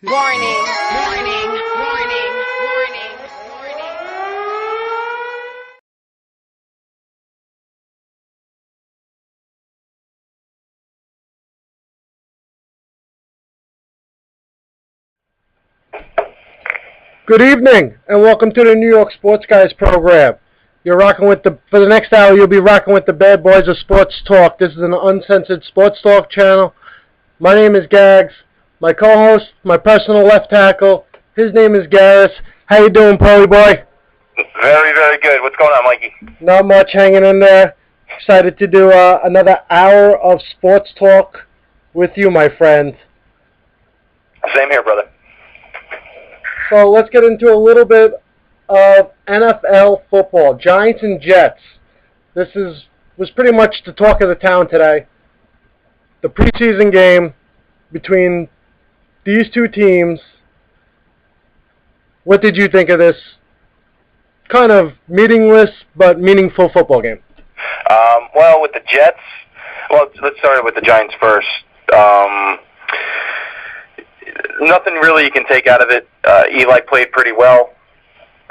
Warning, warning, warning, warning, warning. Good evening, and welcome to the New York Sports Guys program. You're rocking with for the next hour, you'll be rocking with the bad boys of sports talk. This is an uncensored sports talk channel. My name is Gags. My co-host, my personal left tackle, his name is Garris. How you doing, Paulie boy? Very, very good. What's going on, Mikey? Not much, hanging in there. Excited to do another hour of sports talk with you, my friend. Same here, brother. So let's get into a little bit of NFL football. Giants and Jets. This was pretty much the talk of the town today. The preseason game between these two teams. What did you think of this kind of meaningless but meaningful football game? Well, with the Jets, let's start with the Giants first. Nothing really you can take out of it. Eli played pretty well.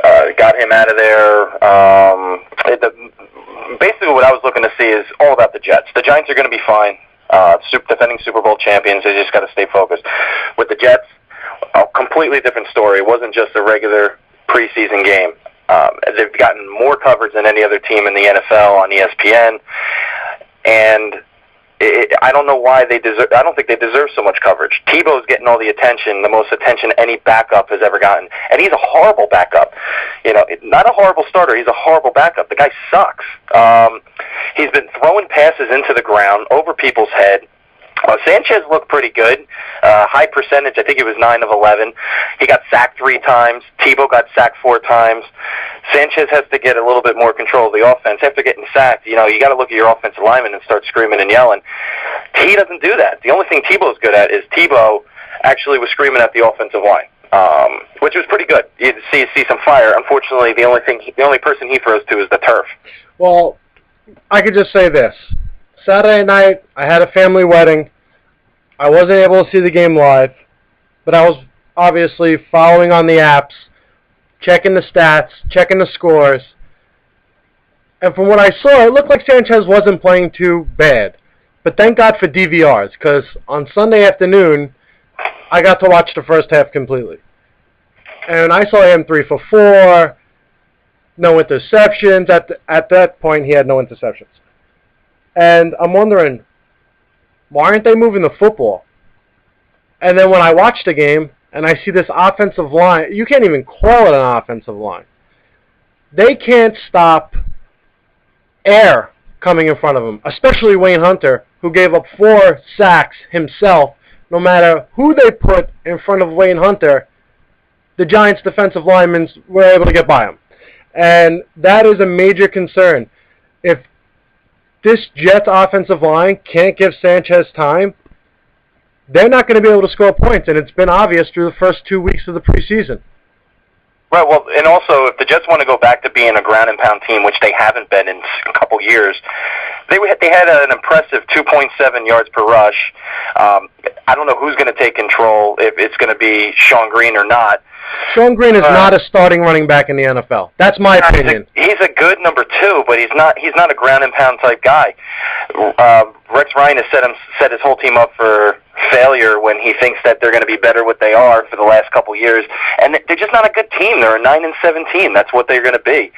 Got him out of there. Basically, what I was looking to see is all about the Jets. The Giants are going to be fine. Defending Super Bowl champions, they just got to stay focused. With the Jets, a completely different story. It wasn't just a regular preseason game. They've gotten more coverage than any other team in the NFL on ESPN, and I don't know why they deserve. I don't think they deserve so much coverage. Tebow's getting all the attention, the most attention any backup has ever gotten, and he's a horrible backup. You know, not a horrible starter. He's a horrible backup. The guy sucks. He's been throwing passes into the ground over people's head. Sanchez looked pretty good. High percentage. I think he was 9 of 11. He got sacked 3 times. Tebow got sacked 4 times. Sanchez has to get a little bit more control of the offense. After getting sacked, you got to look at your offensive lineman and start screaming and yelling. He doesn't do that. The only thing Tebow's good at is Tebow actually was screaming at the offensive line, which was pretty good. You see some fire. Unfortunately, the only person he throws to is the turf. Well, I could just say this. Saturday night, I had a family wedding. I wasn't able to see the game live, but I was obviously following on the apps, checking the stats, checking the scores. And from what I saw, it looked like Sanchez wasn't playing too bad. But thank God for DVRs, because on Sunday afternoon, I got to watch the first half completely. And I saw him 3 for 4, no interceptions. At that point, he had no interceptions. And I'm wondering, why aren't they moving the football? And then when I watch the game and I see this offensive line, you can't even call it an offensive line. They can't stop air coming in front of them, especially Wayne Hunter, who gave up 4 sacks himself. No matter who they put in front of Wayne Hunter, the Giants' defensive linemen were able to get by him. And that is a major concern. If this Jets offensive line can't give Sanchez time, they're not going to be able to score points, and it's been obvious through the first 2 weeks of the preseason. Right, well, and also, if the Jets want to go back to being a ground-and-pound team, which they haven't been in a couple years, they had an impressive 2.7 yards per rush. I don't know who's going to take control, if it's going to be Sean Green or not. Sean Green is not a starting running back in the NFL. That's my opinion. He's a good number 2, but he's not a ground-and-pound type guy. Rex Ryan has set his whole team up for failure when he thinks that they're going to be better what they are for the last couple years, and they're just not a good team. They're a 9-17. That's what they're going to be.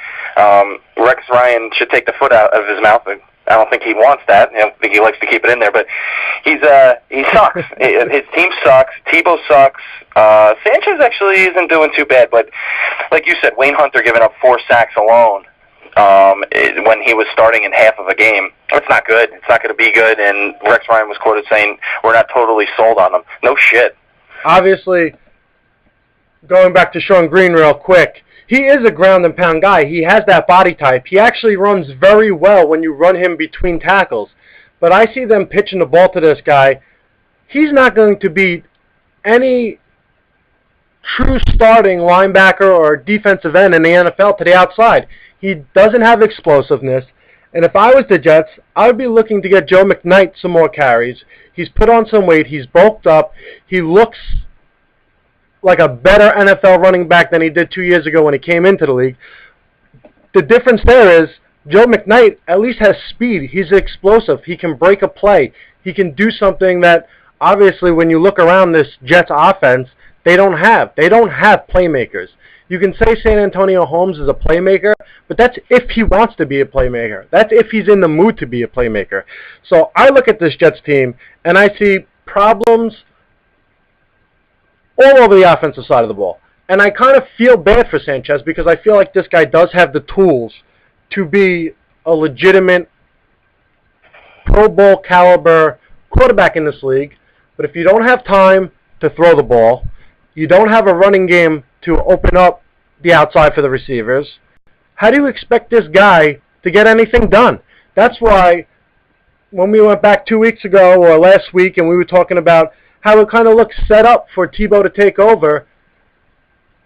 Rex Ryan should take the foot out of his mouth. I don't think he wants that. I don't think he likes to keep it in there, but he sucks. His team sucks. Tebow sucks. Sanchez actually isn't doing too bad, but like you said, Wayne Hunter giving up 4 sacks alone when he was starting in half of a game. It's not good. It's not going to be good, and Rex Ryan was quoted saying, we're not totally sold on him. No shit. Obviously, going back to Sean Green real quick, he is a ground-and-pound guy. He has that body type. He actually runs very well when you run him between tackles. But I see them pitching the ball to this guy. He's not going to beat any true starting linebacker or defensive end in the NFL to the outside. He doesn't have explosiveness. And if I was the Jets, I would be looking to get Joe McKnight some more carries. He's put on some weight. He's bulked up. He looks like a better NFL running back than he did 2 years ago when he came into the league. The difference there is Joe McKnight at least has speed. He's explosive. He can break a play. He can do something that, obviously, when you look around this Jets offense, they don't have. They don't have playmakers. You can say San Antonio Holmes is a playmaker, but that's if he wants to be a playmaker. That's if he's in the mood to be a playmaker. So I look at this Jets team, and I see problems all over the offensive side of the ball. And I kind of feel bad for Sanchez because I feel like this guy does have the tools to be a legitimate Pro Bowl caliber quarterback in this league. But if you don't have time to throw the ball, you don't have a running game to open up the outside for the receivers, how do you expect this guy to get anything done? That's why when we went back 2 weeks ago or last week and we were talking about how it kind of looks set up for Tebow to take over,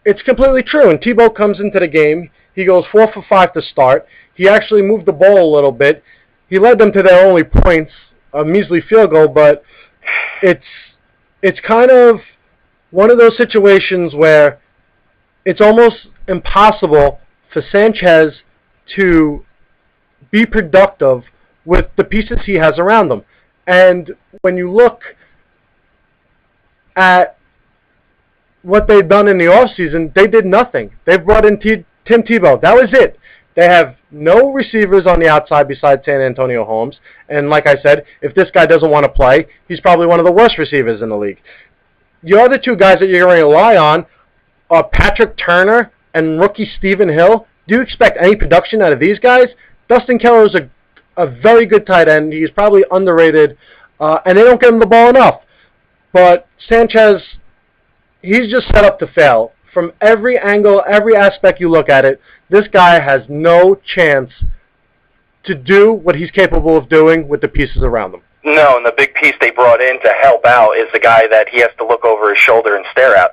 it's completely true. And Tebow comes into the game. He goes 4 for 5 to start. He actually moved the ball a little bit. He led them to their only points, a measly field goal, but it's kind of one of those situations where it's almost impossible for Sanchez to be productive with the pieces he has around him. And when you look at what they've done in the offseason, they did nothing. They brought in Tim Tebow. That was it. They have no receivers on the outside besides San Antonio Holmes. And like I said, if this guy doesn't want to play, he's probably one of the worst receivers in the league. The other two guys that you're going to rely on are Patrick Turner and rookie Stephen Hill. Do you expect any production out of these guys? Dustin Keller is a very good tight end. He's probably underrated, and they don't give him the ball enough. But Sanchez, he's just set up to fail. From every angle, every aspect you look at it, this guy has no chance to do what he's capable of doing with the pieces around him. No, and the big piece they brought in to help out is the guy that he has to look over his shoulder and stare at.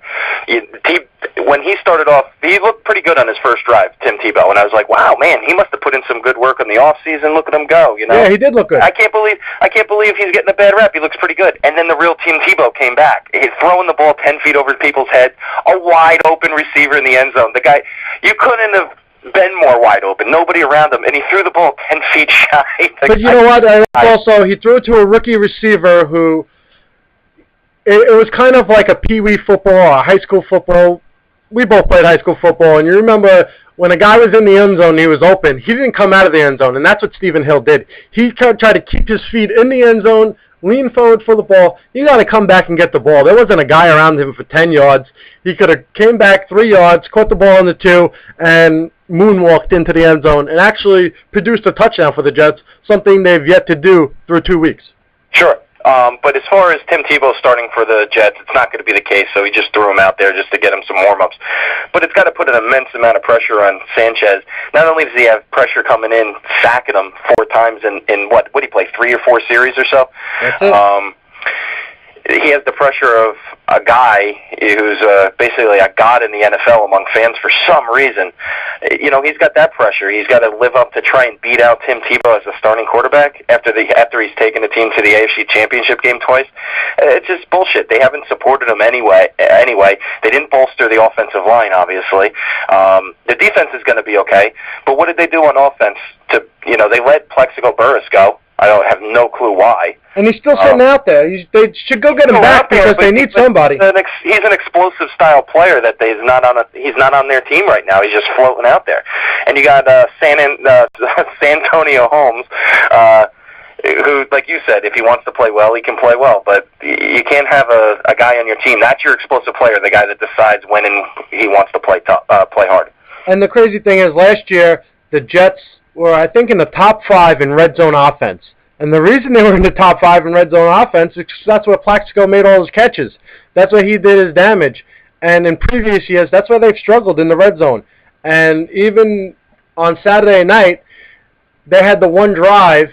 When he started off, he looked pretty good on his first drive, Tim Tebow, and I was like, wow, man, he must have put in some good work in the off season. Look at him go, you know? Yeah, he did look good. I can't believe he's getting a bad rep. He looks pretty good. And then the real Tim Tebow came back. He's throwing the ball 10 feet over people's heads, a wide open receiver in the end zone. The guy, you couldn't have been more wide open. Nobody around him, and he threw the ball 10 feet shy. But you know what? Also, he threw it to a rookie receiver who it was kind of like a pee-wee football or a high school football. We both played high school football, and you remember when a guy was in the end zone and he was open, he didn't come out of the end zone, and that's what Stephen Hill did. He tried to keep his feet in the end zone, lean forward for the ball. You got to come back and get the ball. There wasn't a guy around him for 10 yards. He could have came back 3 yards, caught the ball on the 2, and moonwalked into the end zone and actually produced a touchdown for the Jets, something they've yet to do through 2 weeks. Sure. But as far as Tim Tebow starting for the Jets, it's not going to be the case, so he just threw him out there just to get him some warm-ups. But it's got to put an immense amount of pressure on Sanchez. Not only does he have pressure coming in, sacking him 4 times in what did he play, 3 or 4 series or so? That's it. He has the pressure of a guy who's basically a god in the NFL among fans for some reason. You know, he's got that pressure. He's got to live up to try and beat out Tim Tebow as the starting quarterback after he's taken the team to the AFC Championship game twice. It's just bullshit. They haven't supported him anyway. They didn't bolster the offensive line, obviously. The defense is going to be okay, but what did they do on offense? They let Plexico Burress go. I have no clue why. And he's still sitting out there. They should go get him back because they need somebody. He's an explosive style player that he's not on their team right now. He's just floating out there. And you got San Antonio Holmes, who, like you said, if he wants to play well, he can play well. But you can't have a guy on your team. That's your explosive player, the guy that decides when he wants to play hard. And the crazy thing is, last year the Jets were, I think, in the top 5 in red zone offense. And the reason they were in the top 5 in red zone offense is because that's where Plaxico made all his catches. That's where he did his damage. And in previous years, that's where they've struggled in the red zone. And even on Saturday night, they had the one drive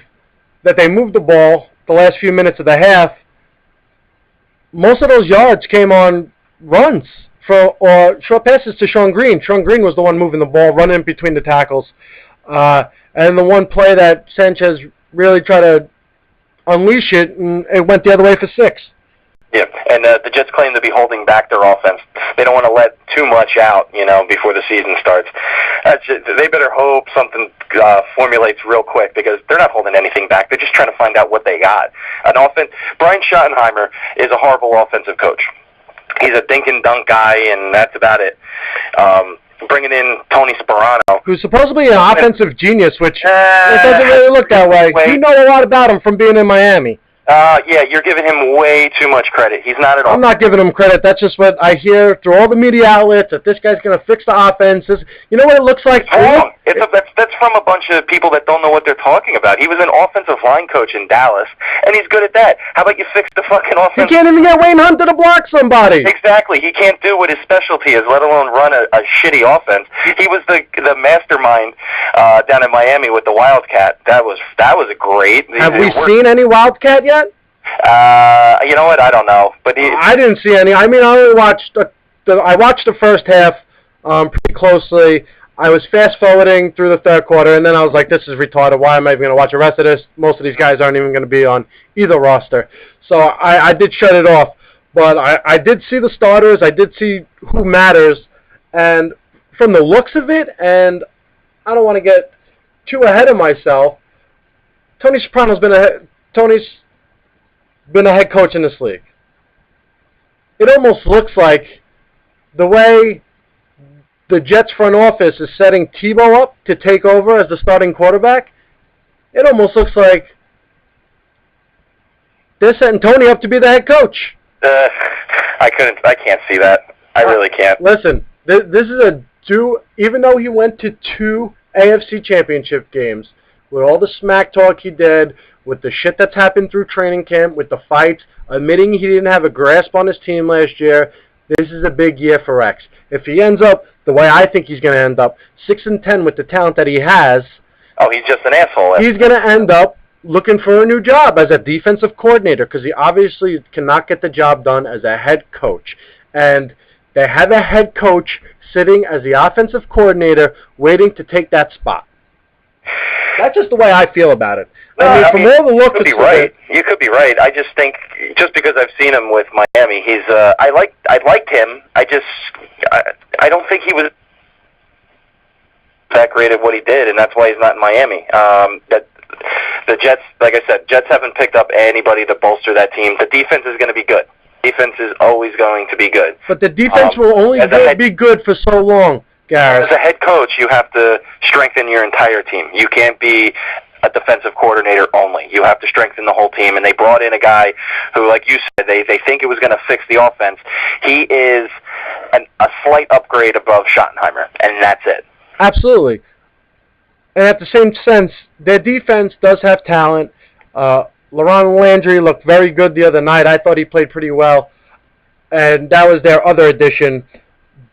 that they moved the ball the last few minutes of the half. Most of those yards came on runs or short passes to Sean Green. Sean Green was the one moving the ball, running between the tackles. And the one play that Sanchez really tried to unleash it, and it went the other way for 6. Yeah, and the Jets claim to be holding back their offense. They don't want to let too much out, before the season starts. They better hope something formulates real quick because they're not holding anything back. They're just trying to find out what they got. Brian Schottenheimer is a horrible offensive coach. He's a dink and dunk guy, and that's about it. Bringing in Tony Sparano, who's supposedly an offensive genius, which it doesn't really look that way. You know a lot about him from being in Miami. Yeah, you're giving him way too much credit. He's not at all. I'm not giving him credit. That's just what I hear through all the media outlets, that this guy's going to fix the offense. You know what it looks like? Wrong. That's from a bunch of people that don't know what they're talking about. He was an offensive line coach in Dallas, and he's good at that. How about you fix the fucking offense? He can't even get Wayne Hunter to block somebody. Exactly. He can't do what his specialty is, let alone run a shitty offense. He was the mastermind down in Miami with the Wildcat. That was a great. Have we seen any Wildcat yet? You know what? I don't know, but I didn't see any. I mean, I only watched I watched the first half pretty closely. I was fast forwarding through the third quarter, and then I was like, "This is retarded. Why am I even going to watch the rest of this? Most of these guys aren't even going to be on either roster." So I did shut it off, but I did see the starters. I did see who matters, and from the looks of it, and I don't want to get too ahead of myself. Tony Soprano's been a head coach in this league. It almost looks like the way the Jets front office is setting Tebow up to take over as the starting quarterback, it almost looks like they're setting Tony up to be the head coach. I can't see that. I really can't. Listen, this is even though he went to 2 AFC championship games, with all the smack talk he did, with the shit that's happened through training camp, with the fights, admitting he didn't have a grasp on his team last year, this is a big year for Rex. If he ends up the way I think he's going to end up, 6-10 with the talent that he has, he's just an asshole. He's going to end up looking for a new job as a defensive coordinator because he obviously cannot get the job done as a head coach. And they have a head coach sitting as the offensive coordinator waiting to take that spot. That's just the way I feel about it. I mean, all the look, you could be right. You could be right. I just think just because I've seen him with Miami, he's. I liked him. I don't think he was that great at what he did, and that's why he's not in Miami. That the Jets, like I said, Jets haven't picked up anybody to bolster that team. The defense is going to be good. Defense is always going to be good. But the defense will only be good for so long, Garrett. As a head coach, you have to strengthen your entire team. You can't be a defensive coordinator only. You have to strengthen the whole team, and they brought in a guy who, like you said, they think it was going to fix the offense. He is a slight upgrade above Schottenheimer, and that's it. Absolutely. And at the same sense, their defense does have talent. LaRon Landry looked very good the other night. I thought he played pretty well, and that was their other addition.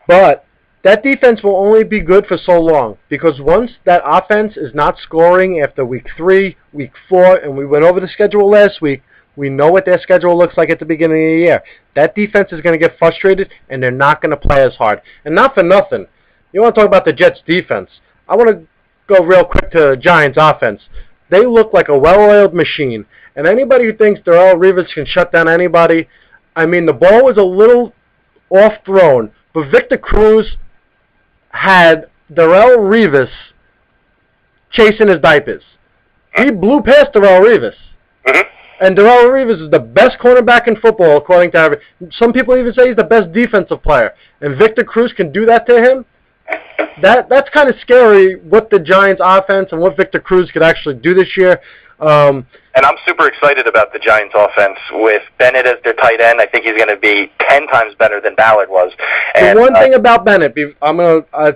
But that defense will only be good for so long because once that offense is not scoring after week 3, week 4, and we went over the schedule last week, we know what their schedule looks like at the beginning of the year. That defense is going to get frustrated, and they're not going to play as hard. And not for nothing. You want to talk about the Jets' defense. I want to go real quick to Giants' offense. They look like a well-oiled machine. And anybody who thinks Darrelle Revis can shut down anybody, I mean, the ball was a little off-thrown, but Victor Cruz had Darrelle Revis chasing his diapers. He blew past Darrelle Revis. Mm-hmm. And Darrelle Revis is the best cornerback in football, according to every. Some people even say he's the best defensive player. And Victor Cruz can do that to him. That's kind of scary what the Giants' offense and what Victor Cruz could actually do this year. And I'm super excited about the Giants' offense with Bennett as their tight end. I think he's going to be 10 times better than Ballard was. And the one thing about Bennett, I'm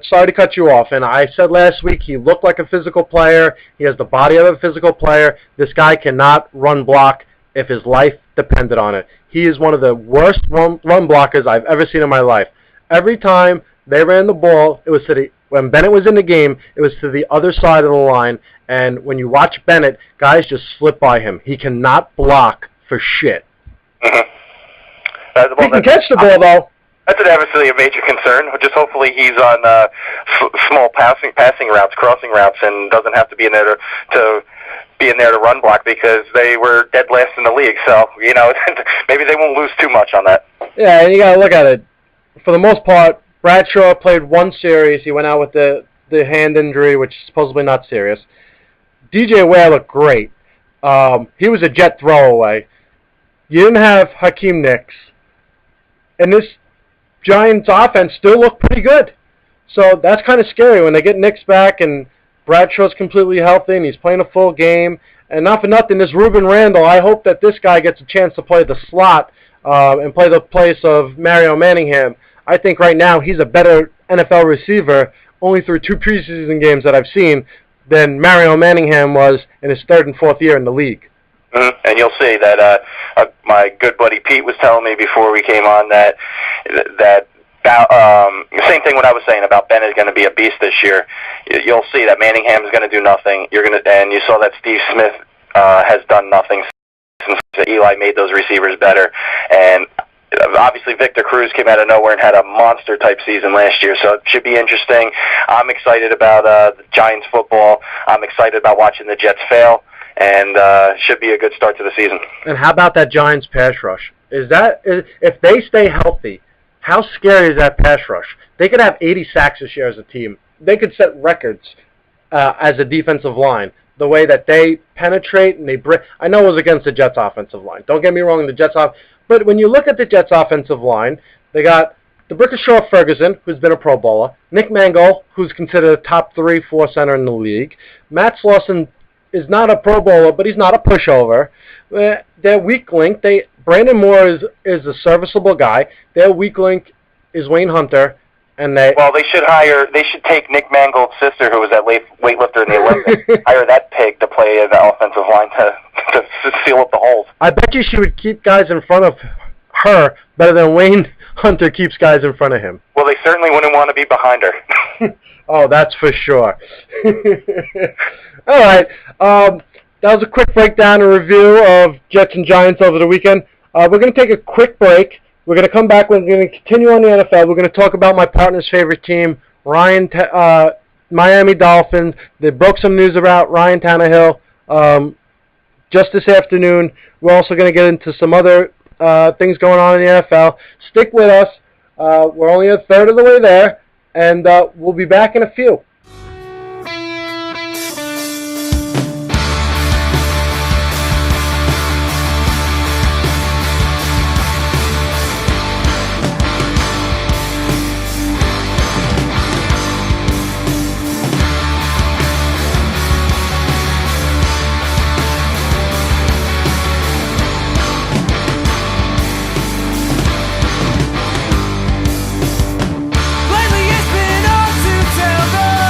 sorry to cut you off, and I said last week he looked like a physical player. He has the body of a physical player. This guy cannot run block if his life depended on it. He is one of the worst run blockers I've ever seen in my life. Every time they ran the ball, it was when Bennett was in the game, it was to the other side of the line. And when you watch Bennett, guys just slip by him. He cannot block for shit. Mm-hmm. He can catch the ball, though. That's obviously a major concern. Just hopefully he's on small passing routes, crossing routes, and doesn't have to be in there to being there to run block because they were dead last in the league. So, maybe they won't lose too much on that. Yeah, and you got to look at it. For the most part, Bradshaw played one series. He went out with the hand injury, which is supposedly not serious. DJ Ware looked great. He was a Jet throwaway. You didn't have Hakeem Nicks. And this Giants offense still looked pretty good. So that's kind of scary when they get Nicks back and Bradshaw's completely healthy and he's playing a full game. And not for nothing, this Ruben Randall, I hope that this guy gets a chance to play the slot and play the place of Mario Manningham. I think right now he's a better NFL receiver, only through 2 preseason games that I've seen, than Mario Manningham was in his 3rd and 4th year in the league. Mm-hmm. And you'll see that my good buddy Pete was telling me before we came on that same thing what I was saying about Ben is going to be a beast this year. You'll see that Manningham is going to do nothing. And you saw that Steve Smith has done nothing since Eli made those receivers better. And obviously Victor Cruz came out of nowhere and had a monster type season last year, so it should be interesting. I'm excited about the Giants football. I'm excited about watching the Jets fail, and should be a good start to the season. And how about that Giants pass rush? If they stay healthy, how scary is that pass rush? They could have 80 sacks this year as a team. They could set records as a defensive line. The way that they penetrate and they break. I know it was against the Jets offensive line. Don't get me wrong, the Jets but when you look at the Jets offensive line, they got DeBrickashaw Ferguson, who's been a Pro Bowler, Nick Mangold, who's considered a top 3-4 center in the league. Matt Slauson is not a Pro Bowler, but he's not a pushover. Their weak link, Brandon Moore is a serviceable guy. Their weak link is Wayne Hunter. They should take Nick Mangold's sister, who was that weightlifter in the Olympics, hire that pig to play the offensive line to seal up the holes. I bet you she would keep guys in front of her better than Wayne Hunter keeps guys in front of him. Well, they certainly wouldn't want to be behind her. Oh, that's for sure. All right. That was a quick breakdown and review of Jets and Giants over the weekend. We're going to take a quick break. We're going to come back. We're going to continue on the NFL. We're going to talk about my partner's favorite team, Miami Dolphins. They broke some news about Ryan Tannehill just this afternoon. We're also going to get into some other things going on in the NFL. Stick with us. We're only a third of the way there, and we'll be back in a few. Lately it's been hard to tell the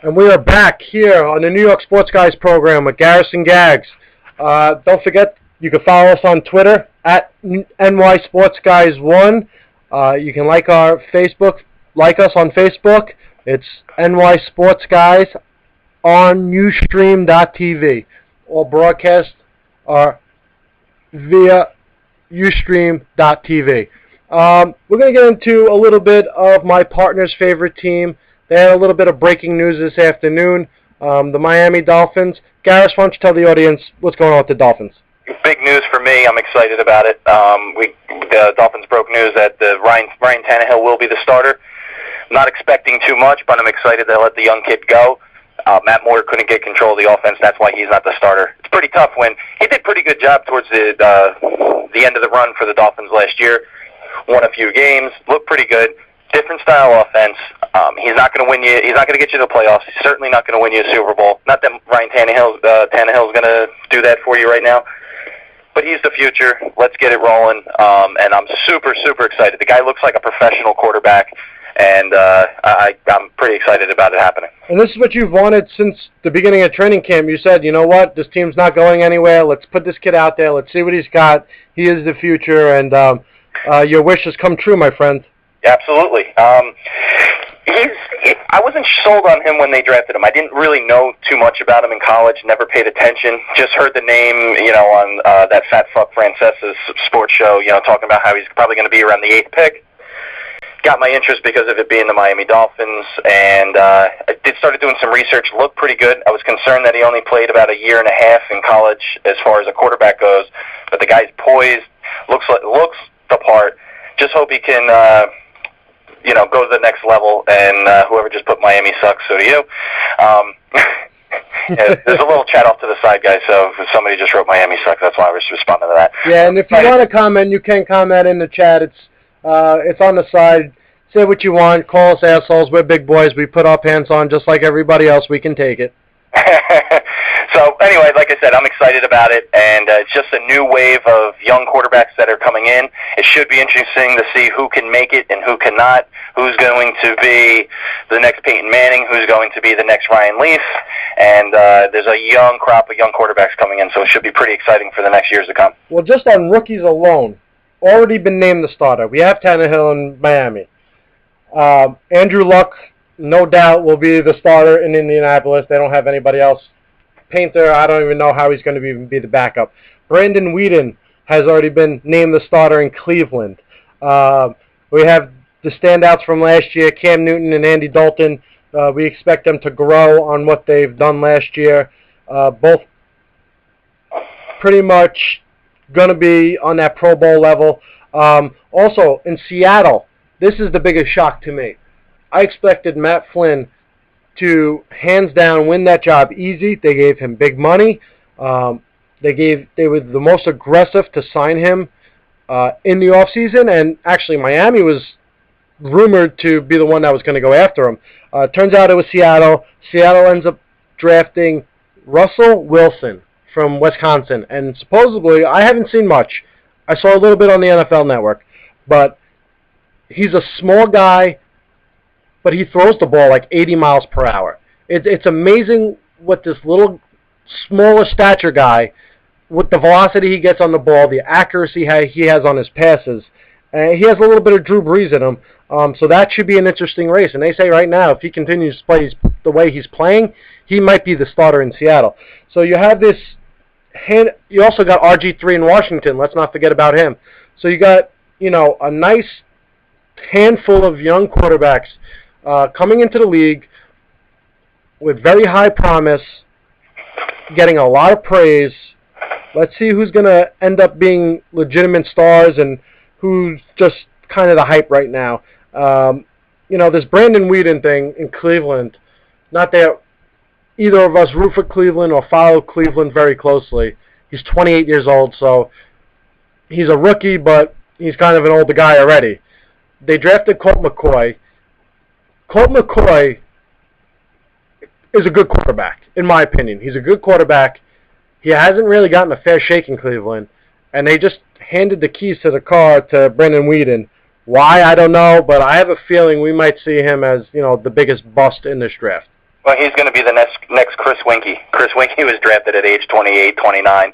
And we are back here on the New York Sports Guys program with Garrison Gags. Don't forget, you can follow us on Twitter at NYSportsGuys1. You can like our Facebook, like us on Facebook. It's NY Sports Guys on Ustream.tv. All broadcasts are via Ustream.tv. We're going to get into a little bit of my partner's favorite team. They had a little bit of breaking news this afternoon. The Miami Dolphins. Garris, why don't you tell the audience what's going on with the Dolphins? Big news for me. I'm excited about it. The Dolphins broke news that Ryan Tannehill will be the starter. I'm not expecting too much, but I'm excited to let the young kid go. Matt Moore couldn't get control of the offense. That's why he's not the starter. It's pretty tough when he did a pretty good job towards the end of the run for the Dolphins last year. Won a few games, looked pretty good. Different style offense. He's not going to win you. He's not going to get you to the playoffs. He's certainly not going to win you a Super Bowl. Not that Ryan Tannehill is going to do that for you right now, but he's the future. Let's get it rolling. And I'm super, super excited. The guy looks like a professional quarterback, and I'm pretty excited about it happening. And this is what you've wanted since the beginning of training camp. You said, you know what, this team's not going anywhere. Let's put this kid out there. Let's see what he's got. He is the future, and your wish has come true, my friend. Absolutely. I wasn't sold on him when they drafted him. I didn't really know too much about him in college, never paid attention, just heard the name, on that Fat Fuck Francesa's sports show, talking about how he's probably going to be around the 8th pick. Got my interest because of it being the Miami Dolphins, and I started doing some research. Looked pretty good. I was concerned that he only played about a year and a half in college as far as a quarterback goes, but the guy's poised, looks the part. Just hope he can go to the next level, and whoever just put Miami sucks, so do you. Yeah, there's a little chat off to the side, guys, so if somebody just wrote Miami sucks, that's why I was responding to that. Yeah, and if you want to comment, you can comment in the chat. It's on the side. Say what you want. Call us assholes. We're big boys. We put our pants on just like everybody else. We can take it. So anyway, like I said, I'm excited about it, and it's just a new wave of young quarterbacks that are coming in. It should be interesting to see who can make it and who cannot, who's going to be the next Peyton Manning, who's going to be the next Ryan Leaf, and there's a young crop of young quarterbacks coming in, so it should be pretty exciting for the next years to come. Well, just on rookies alone, already been named the starter. We have Tannehill in Miami. Andrew Luck, no doubt, will be the starter in Indianapolis. They don't have anybody else. Painter, I don't even know how he's going to even be the backup. Brandon Weeden has already been named the starter in Cleveland. We have the standouts from last year, Cam Newton and Andy Dalton. We expect them to grow on what they've done last year. Both pretty much going to be on that Pro Bowl level. Also, in Seattle, this is the biggest shock to me. I expected Matt Flynn to hands down win that job easy. They gave him big money. They were the most aggressive to sign him in the offseason, and actually Miami was rumored to be the one that was going to go after him. Turns out it was Seattle. Seattle ends up drafting Russell Wilson from Wisconsin, and supposedly, I haven't seen much. I saw a little bit on the NFL Network, but he's a small guy, but he throws the ball like 80 miles per hour. It's amazing what this little, smaller stature guy, with the velocity he gets on the ball, the accuracy he has on his passes. He has a little bit of Drew Brees in him, so that should be an interesting race. And they say right now, if he continues to play the way he's playing, he might be the starter in Seattle. So you have this, you also got RG3 in Washington. Let's not forget about him. So you got, a nice handful of young quarterbacks coming into the league with very high promise, getting a lot of praise. Let's see who's going to end up being legitimate stars and who's just kind of the hype right now. This Brandon Weeden thing in Cleveland, not that either of us root for Cleveland or follow Cleveland very closely. He's 28 years old, so he's a rookie, but he's kind of an older guy already. They drafted Colt McCoy. Colt McCoy is a good quarterback, in my opinion. He's a good quarterback. He hasn't really gotten a fair shake in Cleveland, and they just handed the keys to the car to Brandon Weeden. Why, I don't know, but I have a feeling we might see him as, the biggest bust in this draft. Well, he's going to be the next Chris Winkie. Chris Winkie was drafted at age 28, 29,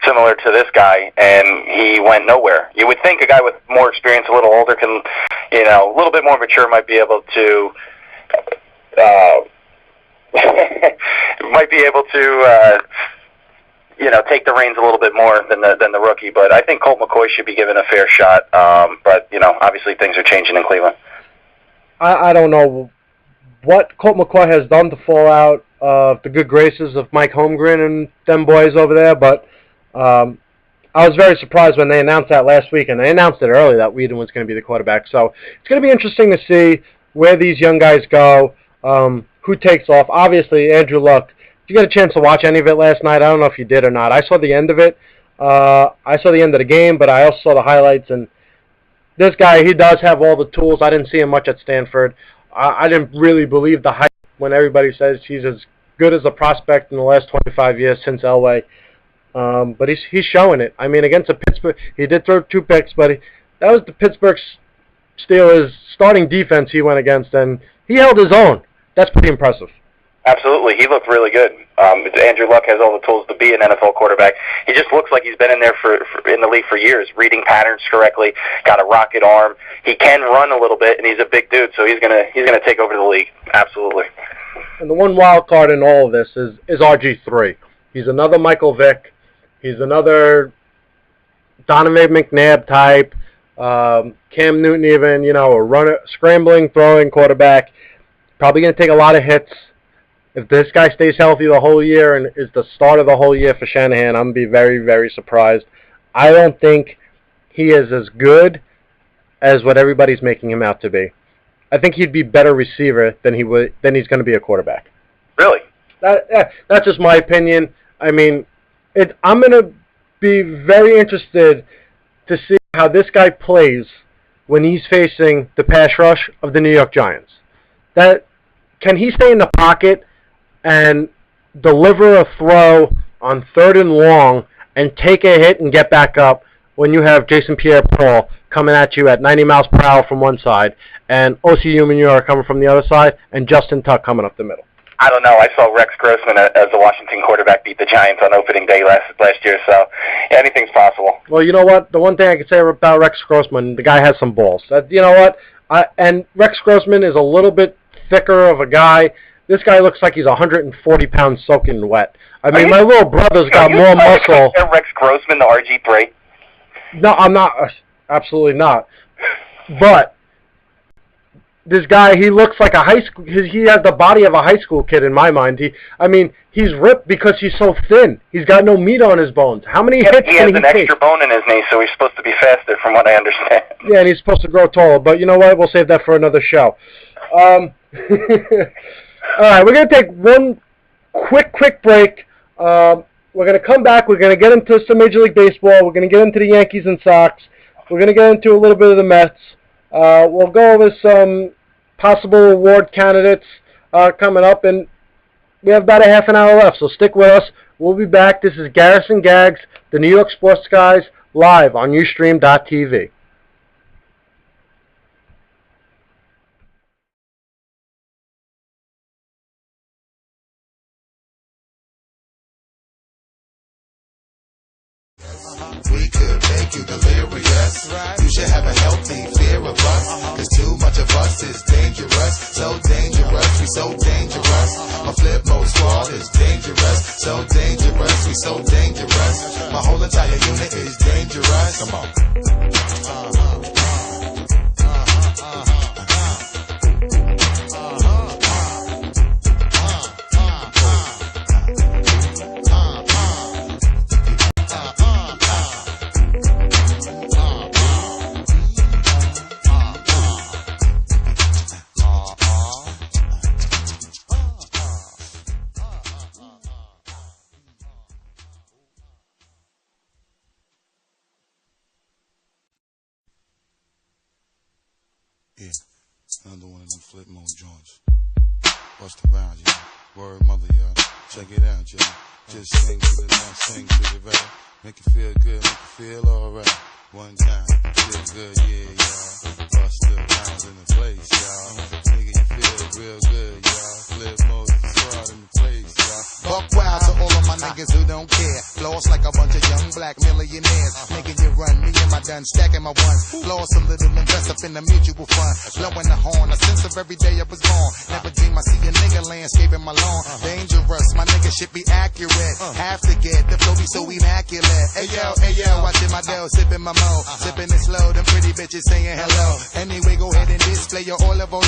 similar to this guy, and he went nowhere. You would think a guy with more experience, a little older, can, a little bit more mature, might be able to, take the reins a little bit more than the rookie. But I think Colt McCoy should be given a fair shot. But obviously things are changing in Cleveland. I don't know what Colt McCoy has done to fall out of the good graces of Mike Holmgren and them boys over there, but I was very surprised when they announced that last week, and they announced it early that Whedon was going to be the quarterback. So it's going to be interesting to see where these young guys go, who takes off. Obviously, Andrew Luck, if you got a chance to watch any of it last night, I don't know if you did or not. I saw the end of it. I saw the end of the game, but I also saw the highlights, and this guy, he does have all the tools. I didn't see him much at Stanford. I didn't really believe the hype when everybody says he's as good as a prospect in the last 25 years since Elway. But he's showing it. I mean, against the Pittsburgh, he did throw 2 picks, but that was the Pittsburgh Steelers starting defense he went against, and he held his own. That's pretty impressive. Absolutely. He looked really good. Andrew Luck has all the tools to be an NFL quarterback. He just looks like he's been in there in the league for years, reading patterns correctly, got a rocket arm. He can run a little bit, and he's a big dude, so he's gonna take over the league. Absolutely. And the one wild card in all of this is RG3. He's another Michael Vick. He's another Donovan McNabb type. Cam Newton even, a runner, scrambling, throwing quarterback. Probably going to take a lot of hits. If this guy stays healthy the whole year and is the start of the whole year for Shanahan, I'm going to be very, very surprised. I don't think he is as good as what everybody's making him out to be. I think he'd be a better receiver than he's going to be a quarterback. Really? That's just my opinion. I mean, I'm going to be very interested to see how this guy plays when he's facing the pass rush of the New York Giants. Can he stay in the pocket and deliver a throw on 3rd and long and take a hit and get back up when you have Jason Pierre-Paul coming at you at 90 miles per hour from one side and Osi Umenyiora coming from the other side and Justin Tuck coming up the middle? I don't know. I saw Rex Grossman as the Washington quarterback beat the Giants on opening day last year, so anything's possible. Well, you know what? The one thing I can say about Rex Grossman, the guy has some balls. You know what? And Rex Grossman is a little bit thicker of a guy. This guy looks like he's 140 pounds soaking wet. I mean, my little brother's got more muscle. Rex Grossman to RG3? No, I'm not. Absolutely not. But this guy, he looks like a high school. He has the body of a high school kid in my mind. He's ripped because he's so thin. He's got no meat on his bones. How many hits can he take? He has an extra bone in his knee, so he's supposed to be faster, from what I understand. Yeah, and he's supposed to grow taller. But you know what? We'll save that for another show. All right, we're going to take one quick break. We're going to come back. We're going to get into some Major League Baseball. We're going to get into the Yankees and Sox. We're going to get into a little bit of the Mets. We'll go over some possible award candidates coming up, and we have about a half an hour left, so stick with us. We'll be back. This is Garrison Gags, the New York Sports Guys, live on Ustream.tv. We could make you delirious. You should have a healthy fear of us. Cause too much of us is dangerous. So dangerous, we so dangerous. My flip mode squad is dangerous. So dangerous, we so dangerous. My whole entire unit is dangerous. Come on. Yeah, another one of them flip mode joints. Bust around, y'all. Word mother, y'all. Check it out, y'all. Just sing to the left, sing to the right. Make it feel good, make it feel alright. One time, feel good, yeah, y'all. Busta Rhymes in the place, y'all. Nigga, you feel real good, y'all. Flip Moses Squad in the place, y'all. Buck wild to all of my niggas who don't care. Floss like a bunch of young black millionaires. Making you run, me and my done stacking my ones. Floss a little invest up in the mutual fund. Blowing the horn, a sense of every day I was born. Never dream I see a nigga landscaping my lawn. Dangerous, my nigga should be accurate. Have to get the flow be so immaculate. Hey yo, watching my dough, sipping my mo. Sipping it slow, them pretty bitches saying hello. Anyway, go ahead and display your olive oil.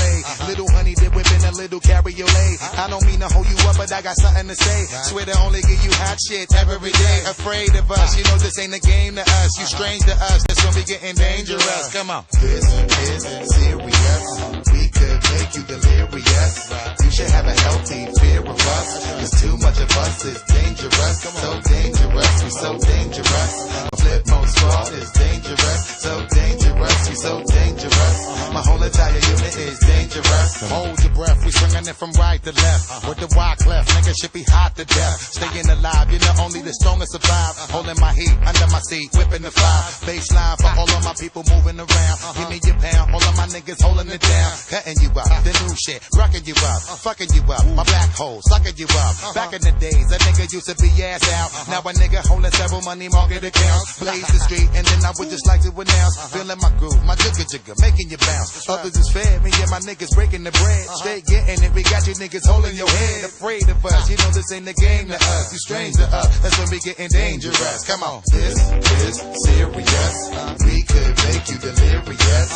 Little honey dip whipping a little cabriolet. I don't mean to hold you up, but I got something to say. Swear to only give you hot shit every day. Afraid of us, you know this ain't a game to us. You strange to us, that's when we getting dangerous. Come on. This is serious. We could make you delirious. You should have a healthy fear of us. Cause too much of us is dangerous. So dangerous, we so dangerous. Flip mode squad is dangerous. So dangerous, we so dangerous. My whole entire unit is dangerous. Hold your breath, we swinging it from right to left. With the wide cleft, nigga should be hot to death. Staying alive, you know only the strongest survive. Holding my heat under my seat, whipping the fire. Baseline for all of my people moving around. Give me your pound, all of my niggas holding it down. Cutting you up, the new shit, rocking you up, fucking you up. My black hole, sucking you up. Back in the days, a nigga used to be ass out. Now a nigga holding several money market accounts. Blaze the street, and then I would just like to announce. Feeling my groove, my jigga, making you bounce. Others is fed, me and my niggas breaking the bread. Straight getting it, we got you niggas holding your head. Afraid of us, you know this ain't the game to us. You strange to us, that's when we getting dangerous. Come on. This is serious. We could make you delirious.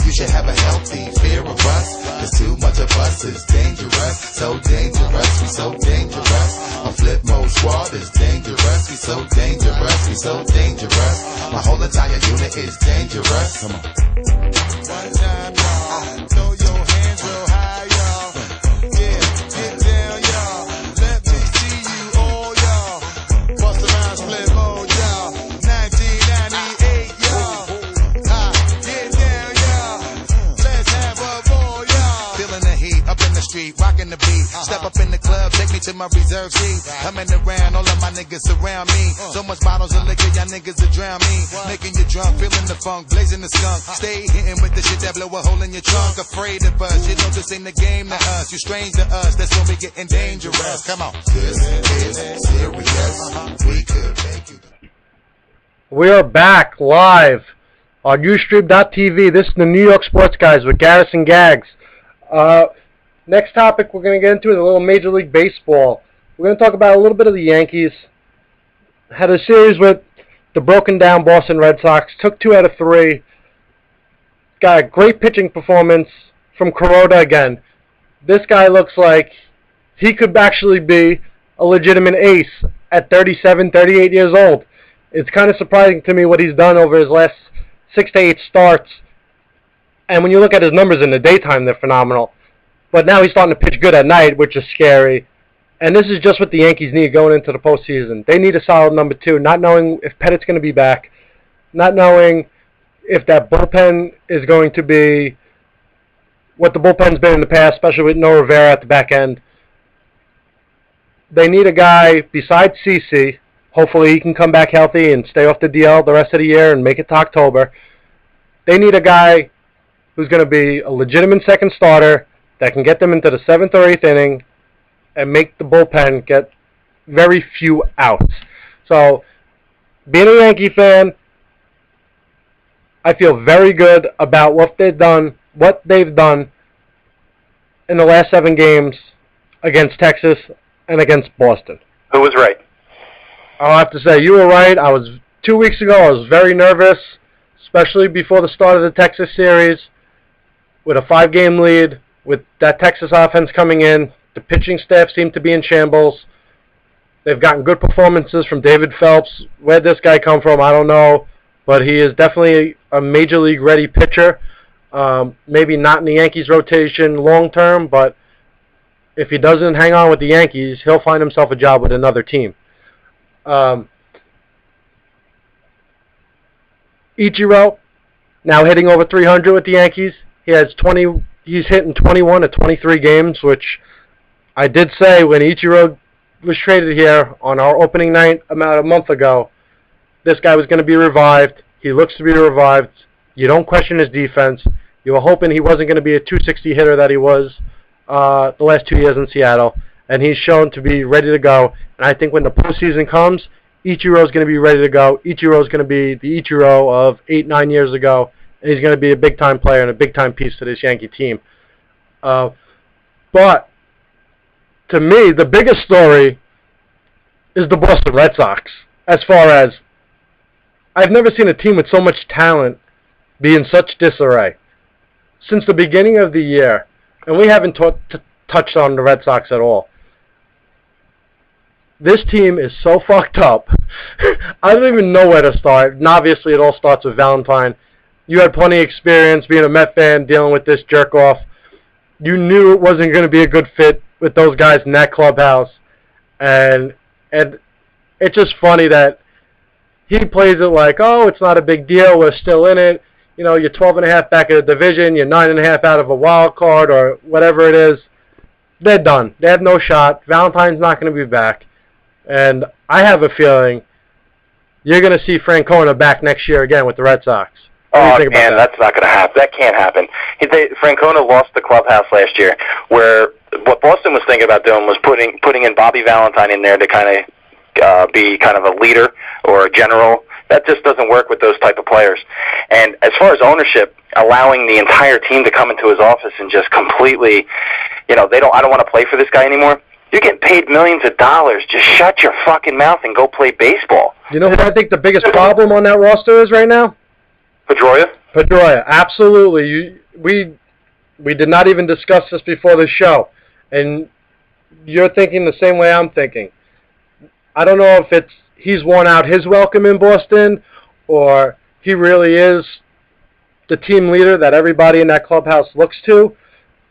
You should have a healthy fear of us. Cause too much of us is dangerous. So dangerous, we so dangerous. A flip mode squad is dangerous. We so dangerous, we so dangerous. My whole entire unit is dangerous. Come on. One time, y'all. Throw your hands real high, y'all. Yeah, get down, y'all. Let me see you all, y'all. Busta Rhymes flip mode, y'all. 1998, y'all. Get down, y'all. Let's have a ball, y'all. Feeling the heat up in the street, rocking the beat. Step up in the club, take me to my reserve seat. Coming around, all of my niggas surround me. So much bottles of liquor, y'all niggas will drown me. Making you drunk, feeling the funk, blazing the skunk. Stay hitting with the shit that blow a hole in your trunk. Afraid of us, you know this ain't the game to us. You strange to us, that's when we getting dangerous. Come on. This is serious. We could make you. We are back live on Ustream.tv. This is the New York Sports Guys with Garrison Gags. Next topic we're going to get into is a little Major League Baseball. We're going to talk about a little bit of the Yankees. Had a series with the broken down Boston Red Sox. Took 2 out of 3. Got a great pitching performance from Kuroda again. This guy looks like he could actually be a legitimate ace at 37, 38 years old. It's kind of surprising to me what he's done over his last 6 to 8 starts. And when you look at his numbers in the daytime, they're phenomenal. But now he's starting to pitch good at night, which is scary. And this is just what the Yankees need going into the postseason. They need a solid number 2, not knowing if Pettit's going to be back, not knowing if that bullpen is going to be what the bullpen's been in the past, especially with No Rivera at the back end. They need a guy besides CeCe. Hopefully he can come back healthy and stay off the DL the rest of the year and make it to October. They need a guy who's going to be a legitimate second starter that can get them into the 7th or 8th inning and make the bullpen get very few outs. So, being a Yankee fan, I feel very good about what they've done in the last 7 games against Texas and against Boston. Who was right? I'll have to say, you were right. 2 weeks ago, I was very nervous, especially before the start of the Texas series, with a 5-game lead, with that Texas offense coming in. The pitching staff seemed to be in shambles. They've gotten good performances from David Phelps. Where'd this guy come from? I don't know. But he is definitely a Major League ready pitcher. Maybe not in the Yankees rotation long term, but if he doesn't hang on with the Yankees, he'll find himself a job with another team. Ichiro, now hitting over 300 with the Yankees. He's hitting 21 of 23 games, which I did say when Ichiro was traded here on our opening night about a month ago, this guy was going to be revived. He looks to be revived. You don't question his defense. You were hoping he wasn't going to be a 260 hitter that he was the last 2 years in Seattle, and he's shown to be ready to go. And I think when the postseason comes, Ichiro's going to be ready to go. Ichiro's going to be the Ichiro of 8-9 years ago, and he's going to be a big-time player and a big-time piece to this Yankee team. But to me, the biggest story is the Boston Red Sox. As far as I've never seen a team with so much talent be in such disarray since the beginning of the year, and we haven't touched on the Red Sox at all. This team is so fucked up. I don't even know where to start. And obviously, it all starts with Valentine. You had plenty of experience being a Met fan, dealing with this jerk-off. You knew it wasn't going to be a good fit with those guys in that clubhouse. And it's just funny that he plays it like, oh, it's not a big deal, we're still in it. You know, you're 12.5 back in the division, you're 9.5 out of a wild card or whatever it is. They're done. They have no shot. Valentine's not going to be back. And I have a feeling you're going to see Francona back next year again with the Red Sox. Oh, man, that's not going to happen. That can't happen. Francona lost the clubhouse last year, where what Boston was thinking about doing was putting in Bobby Valentine in there to kind of be kind of a leader or a general. That just doesn't work with those type of players. And as far as ownership, allowing the entire team to come into his office and just completely, I don't want to play for this guy anymore. You're getting paid millions of dollars. Just shut your fucking mouth and go play baseball. You know what I think the biggest problem on that roster is right now? Pedroia, absolutely. We did not even discuss this before the show, and you're thinking the same way I'm thinking. I don't know if he's worn out his welcome in Boston, or he really is the team leader that everybody in that clubhouse looks to.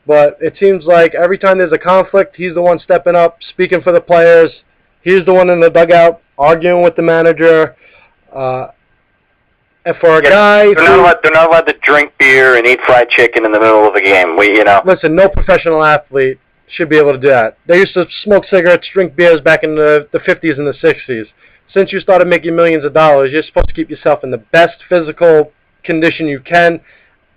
But it seems like every time there's a conflict, he's the one stepping up, speaking for the players. He's the one in the dugout arguing with the manager. And for a guy, they're not allowed to drink beer and eat fried chicken in the middle of a game. Listen, no professional athlete should be able to do that. They used to smoke cigarettes, drink beers back in the 50s and the 60s. Since you started making millions of dollars, you're supposed to keep yourself in the best physical condition you can.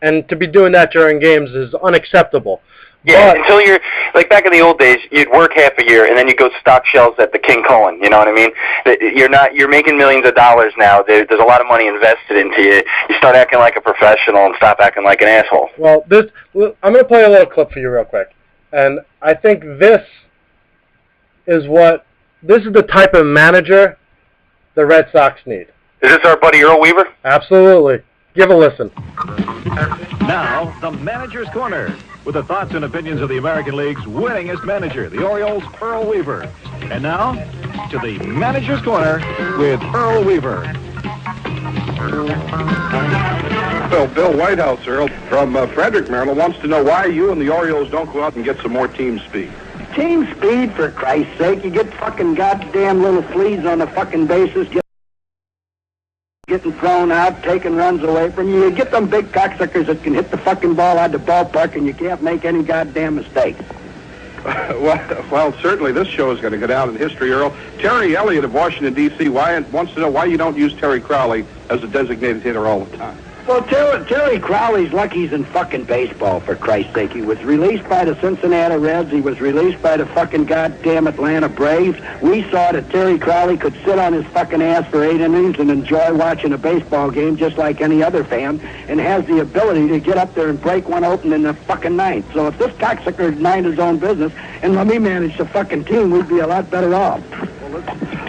And to be doing that during games is unacceptable. Yeah, until you're, like back in the old days, you'd work half a year and then you'd go stock shelves at the King Cullen, you know what I mean? You're making millions of dollars now. There's a lot of money invested into you. You start acting like a professional and stop acting like an asshole. Well, I'm going to play a little clip for you real quick. And I think this is the type of manager the Red Sox need. Is this our buddy Earl Weaver? Absolutely. Give a listen. Now, the Manager's Corner, with the thoughts and opinions of the American League's winningest manager, the Orioles' Earl Weaver. And now, to the Manager's Corner with Earl Weaver. Bill Whitehouse, Earl, from Frederick, Maryland, wants to know why you and the Orioles don't go out and get some more team speed. Team speed, for Christ's sake. You get fucking goddamn little fleas on the fucking bases, getting thrown out, taking runs away from you. You get them big cocksuckers that can hit the fucking ball out of the ballpark and you can't make any goddamn mistakes. Well, certainly this show is going to go down in history, Earl. Terry Elliott of Washington, D.C. wants to know why you don't use Terry Crowley as a designated hitter all the time. Well, Terry Crowley's lucky he's in fucking baseball, for Christ's sake. He was released by the Cincinnati Reds. He was released by the fucking goddamn Atlanta Braves. We saw that Terry Crowley could sit on his fucking ass for 8 innings and enjoy watching a baseball game just like any other fan, and has the ability to get up there and break one open in the fucking ninth. So if this cocksucker would mind his own business and let me manage the fucking team, we'd be a lot better off.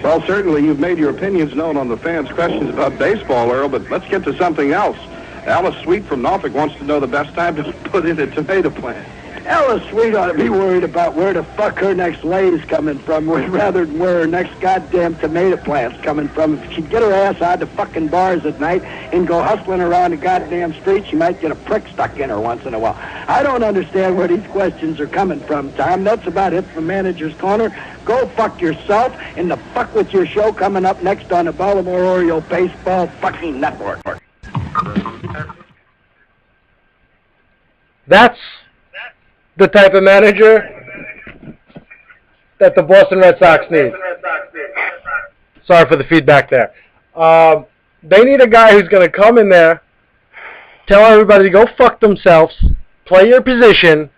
Well, certainly you've made your opinions known on the fans' questions about baseball, Earl, but let's get to something else. Alice Sweet from Norfolk wants to know the best time to put in a tomato plant. Alice Sweet ought to be worried about where the fuck her next lay's coming from, rather than where her next goddamn tomato plant's coming from. If she'd get her ass out to fucking bars at night and go hustling around the goddamn street, she might get a prick stuck in her once in a while. I don't understand where these questions are coming from, Tom. That's about it from Manager's Corner. Go fuck yourself, and the fuck with your show coming up next on the Baltimore Oriole Baseball fucking Network. That's the type of manager that the Boston Red Sox need. Sorry for the feedback there. They need a guy who's going to come in there tell everybody to go fuck themselves, play your position,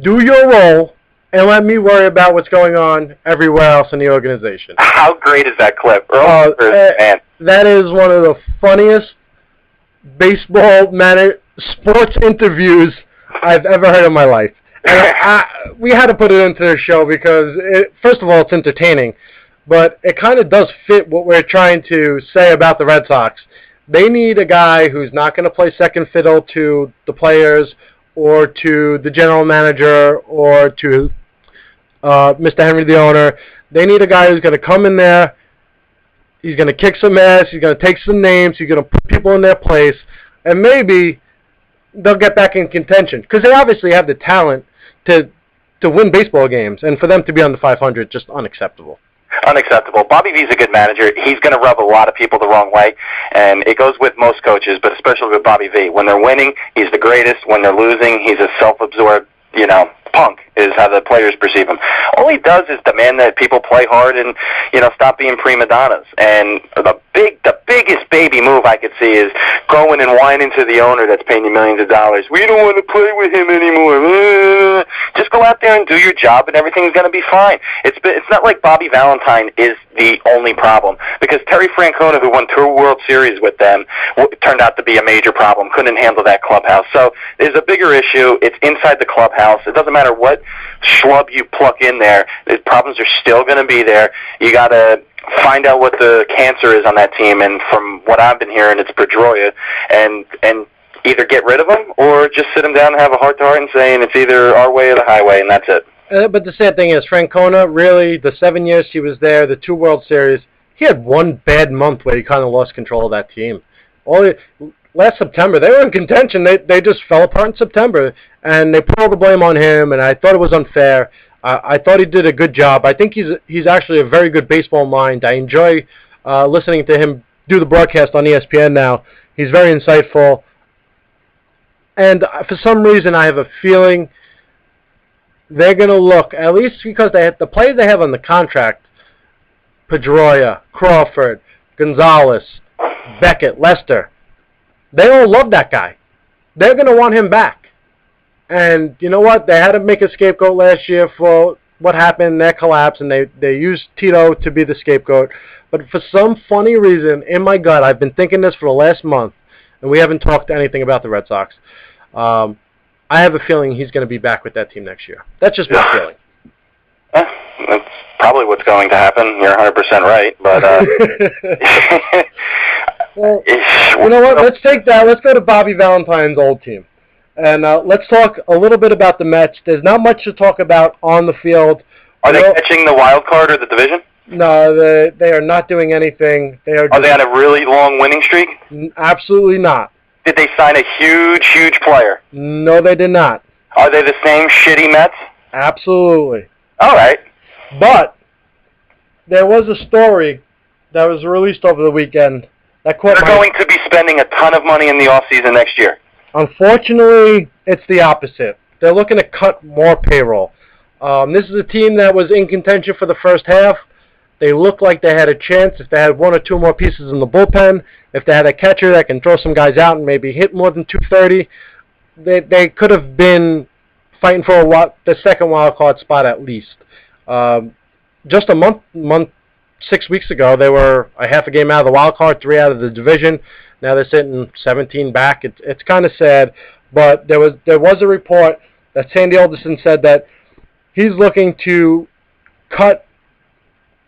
do your role, and let me worry about what's going on everywhere else in the organization. How great is that clip? Man. That is one of the funniest sports interviews I've ever heard in my life. And we had to put it into the show because, first of all, it's entertaining, but it kind of does fit what we're trying to say about the Red Sox. They need a guy who's not going to play second fiddle to the players or to the general manager or to Mr. Henry, the owner. They need a guy who's going to come in there. He's going to kick some ass. He's going to take some names. He's going to put people in their place. And maybe they'll get back in contention. Because they obviously have the talent to win baseball games. And for them to be on the 500, just unacceptable. Unacceptable. Bobby V's a good manager. He's going to rub a lot of people the wrong way. And it goes with most coaches, but especially with Bobby V. When they're winning, he's the greatest. When they're losing, he's a self-absorbed, punk is how the players perceive him. All he does is demand that people play hard and, stop being prima donnas. And the biggest baby move I could see is going and whining to the owner that's paying you millions of dollars. We don't want to play with him anymore. Just go out there and do your job and everything's going to be fine. It's not like Bobby Valentine is the only problem, because Terry Francona, who won 2 World Series with them, turned out to be a major problem, couldn't handle that clubhouse. So there's a bigger issue. It's inside the clubhouse. It doesn't matter what schlub you pluck in there. The problems are still going to be there. You got to find out what the cancer is on that team, and from what I've been hearing, it's Pedroia, and either get rid of him or just sit him down and have a heart-to-heart and saying it's either our way or the highway, and that's it. But the sad thing is, Francona, really, the 7 years he was there, the 2 World Series, he had one bad month where he kind of lost control of that team. Last September, they were in contention. They just fell apart in September, and they put all the blame on him, and I thought it was unfair. I thought he did a good job. I think he's actually a very good baseball mind. I enjoy listening to him do the broadcast on ESPN now. He's very insightful. And for some reason, I have a feeling they're going to look, at least because the players they have on the contract, Pedroia, Crawford, Gonzalez, Beckett, Lester, they all love that guy. They're going to want him back. And you know what? They had to make a scapegoat last year for what happened, their collapse, and they used Tito to be the scapegoat. But for some funny reason, in my gut, I've been thinking this for the last month, and we haven't talked anything about the Red Sox. I have a feeling he's going to be back with that team next year. That's just my feeling. That's probably what's going to happen. You're 100% right, but well, you know what? Let's take that. Let's go to Bobby Valentine's old team, and let's talk a little bit about the Mets. There's not much to talk about on the field. Are they catching the wild card or the division? No, they are not doing anything. Are they on a really long winning streak? Absolutely not. Did they sign a huge player? No, they did not. Are they the same shitty Mets? Absolutely. All right. But there was a story that was released over the weekend that caught They're going to be spending a ton of money in the offseason next year. Unfortunately, it's the opposite. They're looking to cut more payroll. This is a team that was in contention for the first half. They looked like they had a chance if they had 1 or 2 more pieces in the bullpen. If they had a catcher that can throw some guys out and maybe hit more than 230, they could have been fighting for the second wild card spot at least. Just a month, 6 weeks ago, they were a half a game out of the wild card, 3 out of the division. Now they're sitting 17 back. It's kind of sad, but there was a report that Sandy Alderson said that he's looking to cut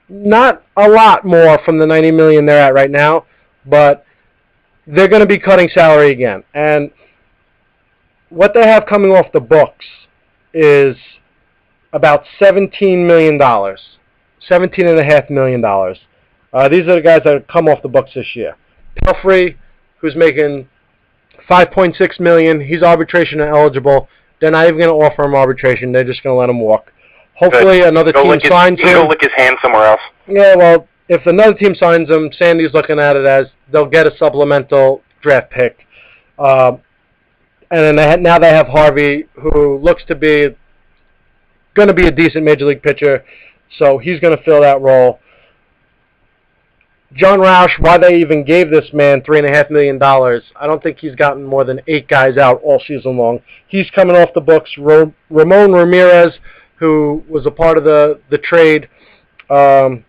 not a lot more from the $90 million they're at right now, but they're going to be cutting salary again. And what they have coming off the books is about $17 million, $17.5 million. These are the guys that have come off the books this year. Pelfrey, who's making $5.6 million, he's arbitration eligible. They're not even going to offer him arbitration. They're just going to let him walk. Hopefully another team signs him. Go lick his hand somewhere else. Yeah, well, if another team signs him, Sandy's looking at it as they'll get a supplemental draft pick. And then now they have Harvey, who looks to be going to be a decent major league pitcher, so he's going to fill that role. John Roush, why they even gave this man $3.5 million. I don't think he's gotten more than 8 guys out all season long. He's coming off the books. Ramon Ramirez, who was a part of the trade for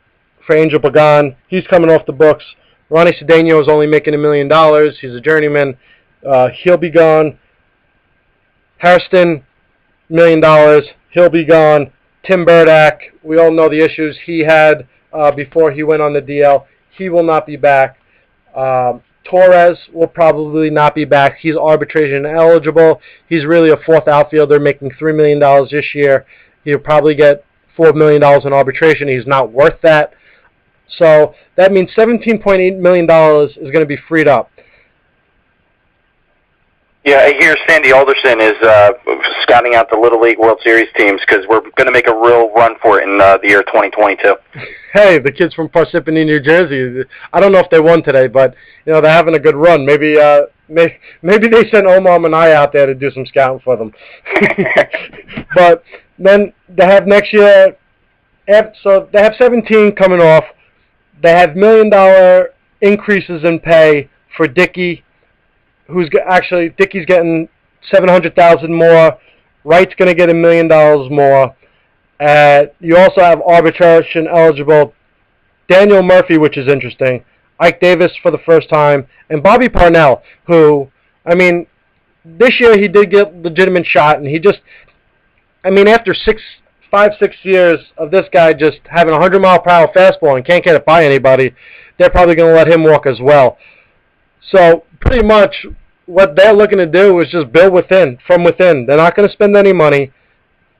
Angel Pagan, he's coming off the books. Ronnie Cedeno is only making $1 million. He's a journeyman. He'll be gone. Hairston, $1 million. He'll be gone. Tim Burdack, we all know the issues he had before he went on the DL. He will not be back. Torres will probably not be back. He's arbitration eligible. He's really a 4th outfielder making $3 million this year. He'll probably get $4 million in arbitration. He's not worth that. So that means $17.8 million is going to be freed up. Yeah, I hear Sandy Alderson is scouting out the Little League World Series teams because we're going to make a real run for it in the year 2022. Hey, the kids from Parsippany, New Jersey. I don't know if they won today, but they're having a good run. Maybe they sent Omar Minaya out there to do some scouting for them. But then they have next year. So they have 17 coming off. They have $1 million increases in pay for Dickey. Dickey's getting $700,000 more. Wright's going to get $1 million more. You also have arbitration eligible Daniel Murphy, which is interesting. Ike Davis for the first time, and Bobby Parnell, who, this year he did get legitimate shot, and he just, after 5-6 years of this guy just having a 100-mile-per-hour fastball and can't get it by anybody, they're probably going to let him walk as well. So pretty much what they're looking to do is just build from within. They're not going to spend any money.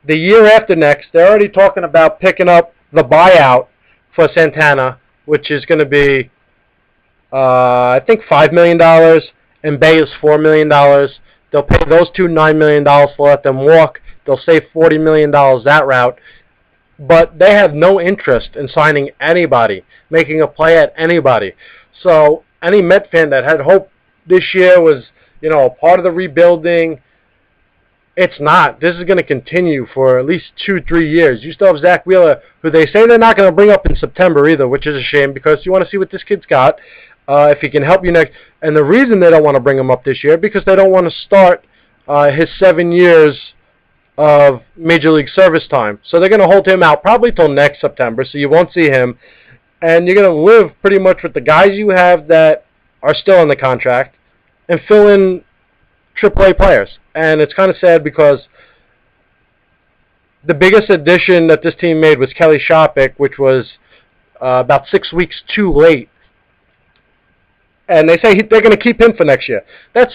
The year after next, they're already talking about picking up the buyout for Santana, which is going to be, I think, $5 million, and Bay is $4 million. They'll pay those two $9 million to let them walk. They'll save $40 million that route. But they have no interest in signing anybody, making a play at anybody. So any Met fan that had hope this year was, a part of the rebuilding, it's not. This is going to continue for at least 2-3 years. You still have Zach Wheeler, who they say they're not going to bring up in September either, which is a shame because you want to see what this kid's got, if he can help you next. And the reason they don't want to bring him up this year because they don't want to start his 7 years of Major League service time. So they're going to hold him out probably till next September, so you won't see him. And you're going to live pretty much with the guys you have that are still in the contract and fill in AAA players. And it's kind of sad because the biggest addition that this team made was Kelly Shopik, which was about 6 weeks too late. And they say they're going to keep him for next year. That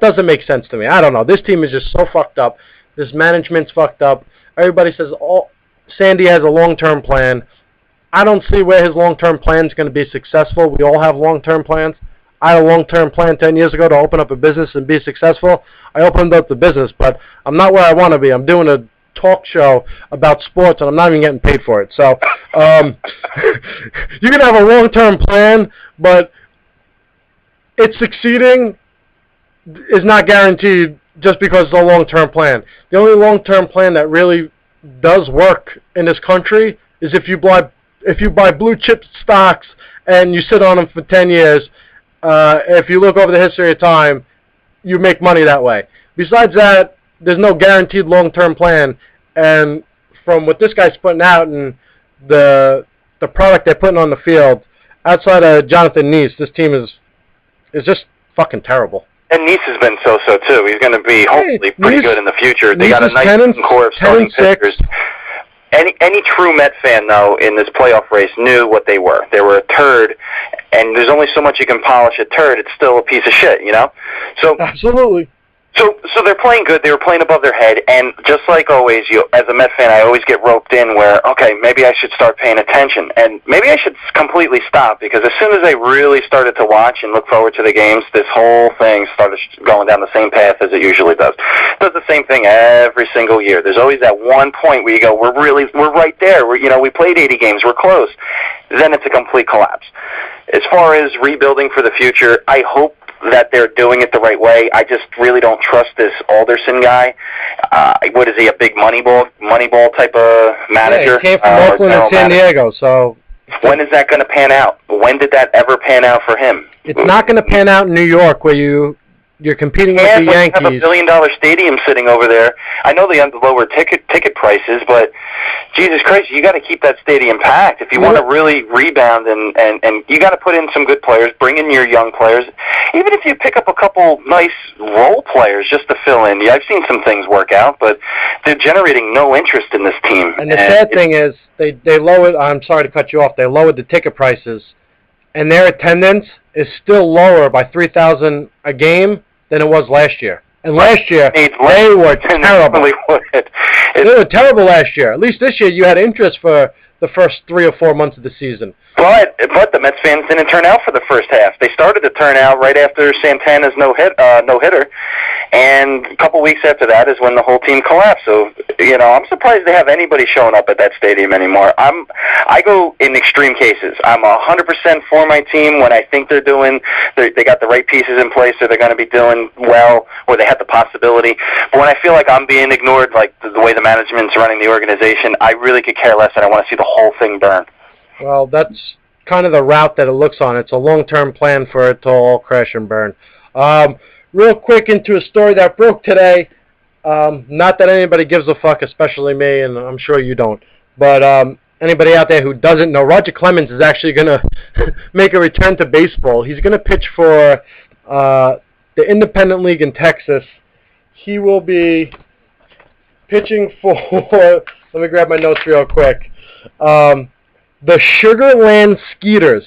doesn't make sense to me. I don't know. This team is just so fucked up. This management's fucked up. Everybody says Sandy has a long-term plan. I don't see where his long-term plan is going to be successful. We all have long-term plans. I had a long-term plan 10 years ago to open up a business and be successful. I opened up the business, but I'm not where I want to be. I'm doing a talk show about sports, and I'm not even getting paid for it. So you can have a long-term plan, but it's succeeding is not guaranteed just because it's a long-term plan. The only long-term plan that really does work in this country is if you buy blue chip stocks and you sit on them for 10 years. If you look over the history of time, you make money that way. Besides that, there's no guaranteed long-term plan. And from what this guy's putting out and the product they're putting on the field, outside of Jonathan Neese, this team is just fucking terrible. And Neese has been so-so, too. He's going to be hopefully pretty good in the future. They got a nice core of starting pitchers. Any true Met fan, though, in this playoff race knew what they were. They were a turd, and there's only so much you can polish a turd. It's still a piece of shit, So absolutely. So they're playing good. They were playing above their head, and just like always, as a Met fan, I always get roped in where, okay, maybe I should start paying attention, and maybe I should completely stop, because as soon as I really started to watch and look forward to the games, this whole thing started going down the same path as it usually does. It does the same thing every single year. There's always that one point where you go, we're right there. We played 80 games. We're close. Then it's a complete collapse. As far as rebuilding for the future, I hope that they're doing it the right way. I just really don't trust this Alderson guy. What is he, a big Moneyball type of manager? Yeah, he came from Oakland and San Diego, so When is that going to pan out? When did that ever pan out for him? It's not going to pan out in New York where you're competing with the You have a Yankees. $1 billion stadium sitting over there. I know they have the lower ticket prices, but Jesus Christ, you got to keep that stadium packed if you want to really rebound, and you got to put in some good players, bring in your young players. Even if you pick up a couple nice role players just to fill in. Yeah, I've seen some things work out, but they're generating no interest in this team. And the sad thing is, they lowered. I'm sorry to cut you off. They lowered the ticket prices, and their attendance is still lower by 3,000 a game than it was last year. And last year, they were terrible. They were terrible last year. At least this year, you had interest for the first 3 or 4 months of the season. But the Mets fans didn't turn out for the first half. They started to turn out right after Santana's no-hitter, and a couple weeks after that is when the whole team collapsed. So, I'm surprised they have anybody showing up at that stadium anymore. I go in extreme cases. I'm 100% for my team when I think they got the right pieces in place, or they're going to be doing well, or they have the possibility. But when I feel like I'm being ignored, like the way the management's running the organization, I really could care less, and I want to see the whole thing burn. Well, that's kind of the route that it looks on. It's a long-term plan for it to all crash and burn. Real quick into a story that broke today. Not that anybody gives a fuck, especially me, and I'm sure you don't. But anybody out there who doesn't know, Roger Clemens is actually going to make a return to baseball. He's going to pitch for the Independent League in Texas. He will be pitching for, let me grab my notes real quick, the Sugar Land Skeeters.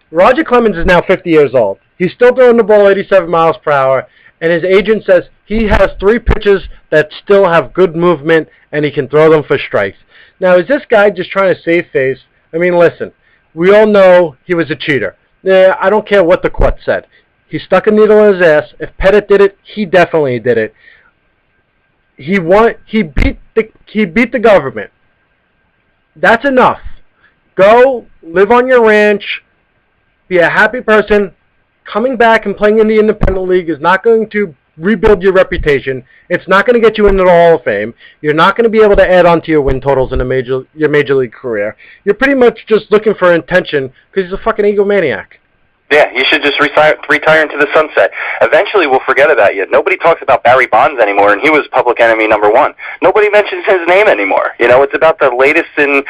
Roger Clemens is now 50 years old. He's still throwing the ball 87 miles per hour, and his agent says he has 3 pitches that still have good movement, and he can throw them for strikes. Now, is this guy just trying to save face? I mean, listen, we all know he was a cheater. Yeah, I don't care what the court said. He stuck a needle in his ass. If Pettit did it, he definitely did it. He beat the government. That's enough. Go live on your ranch, be a happy person. Coming back and playing in the Independent League is not going to rebuild your reputation. It's not going to get you into the Hall of Fame. You're not going to be able to add on to your win totals in your major league career. You're pretty much just looking for attention because he's a fucking egomaniac. Yeah, you should just retire into the sunset. Eventually, we'll forget about you. Nobody talks about Barry Bonds anymore, and he was public enemy number 1. Nobody mentions his name anymore. It's about the latest news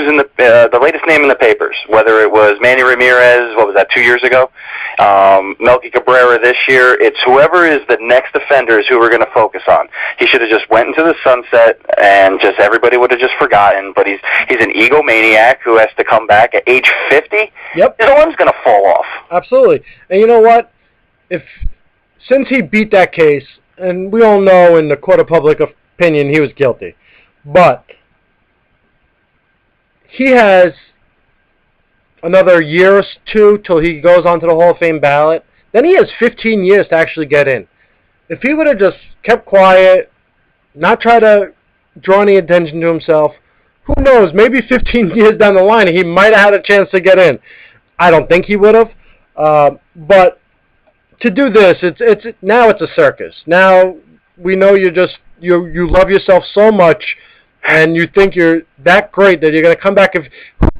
in the latest name in the papers. Whether it was Manny Ramirez, what was that, 2 years ago? Melky Cabrera this year. It's whoever is the next offenders who we're going to focus on. He should have just went into the sunset, and just everybody would have just forgotten. But he's an egomaniac who has to come back at age 50. Yep. No one's going to fall off. Absolutely. And you know what? Since he beat that case, and we all know in the court of public opinion he was guilty, but he has another year or 2 till he goes onto the Hall of Fame ballot. Then he has 15 years to actually get in. If he would have just kept quiet, not try to draw any attention to himself, who knows, maybe 15 years down the line he might have had a chance to get in. I don't think he would have, but to do this, now it's a circus. Now we know you love yourself so much, and you think you're that great that you're going to come back. Who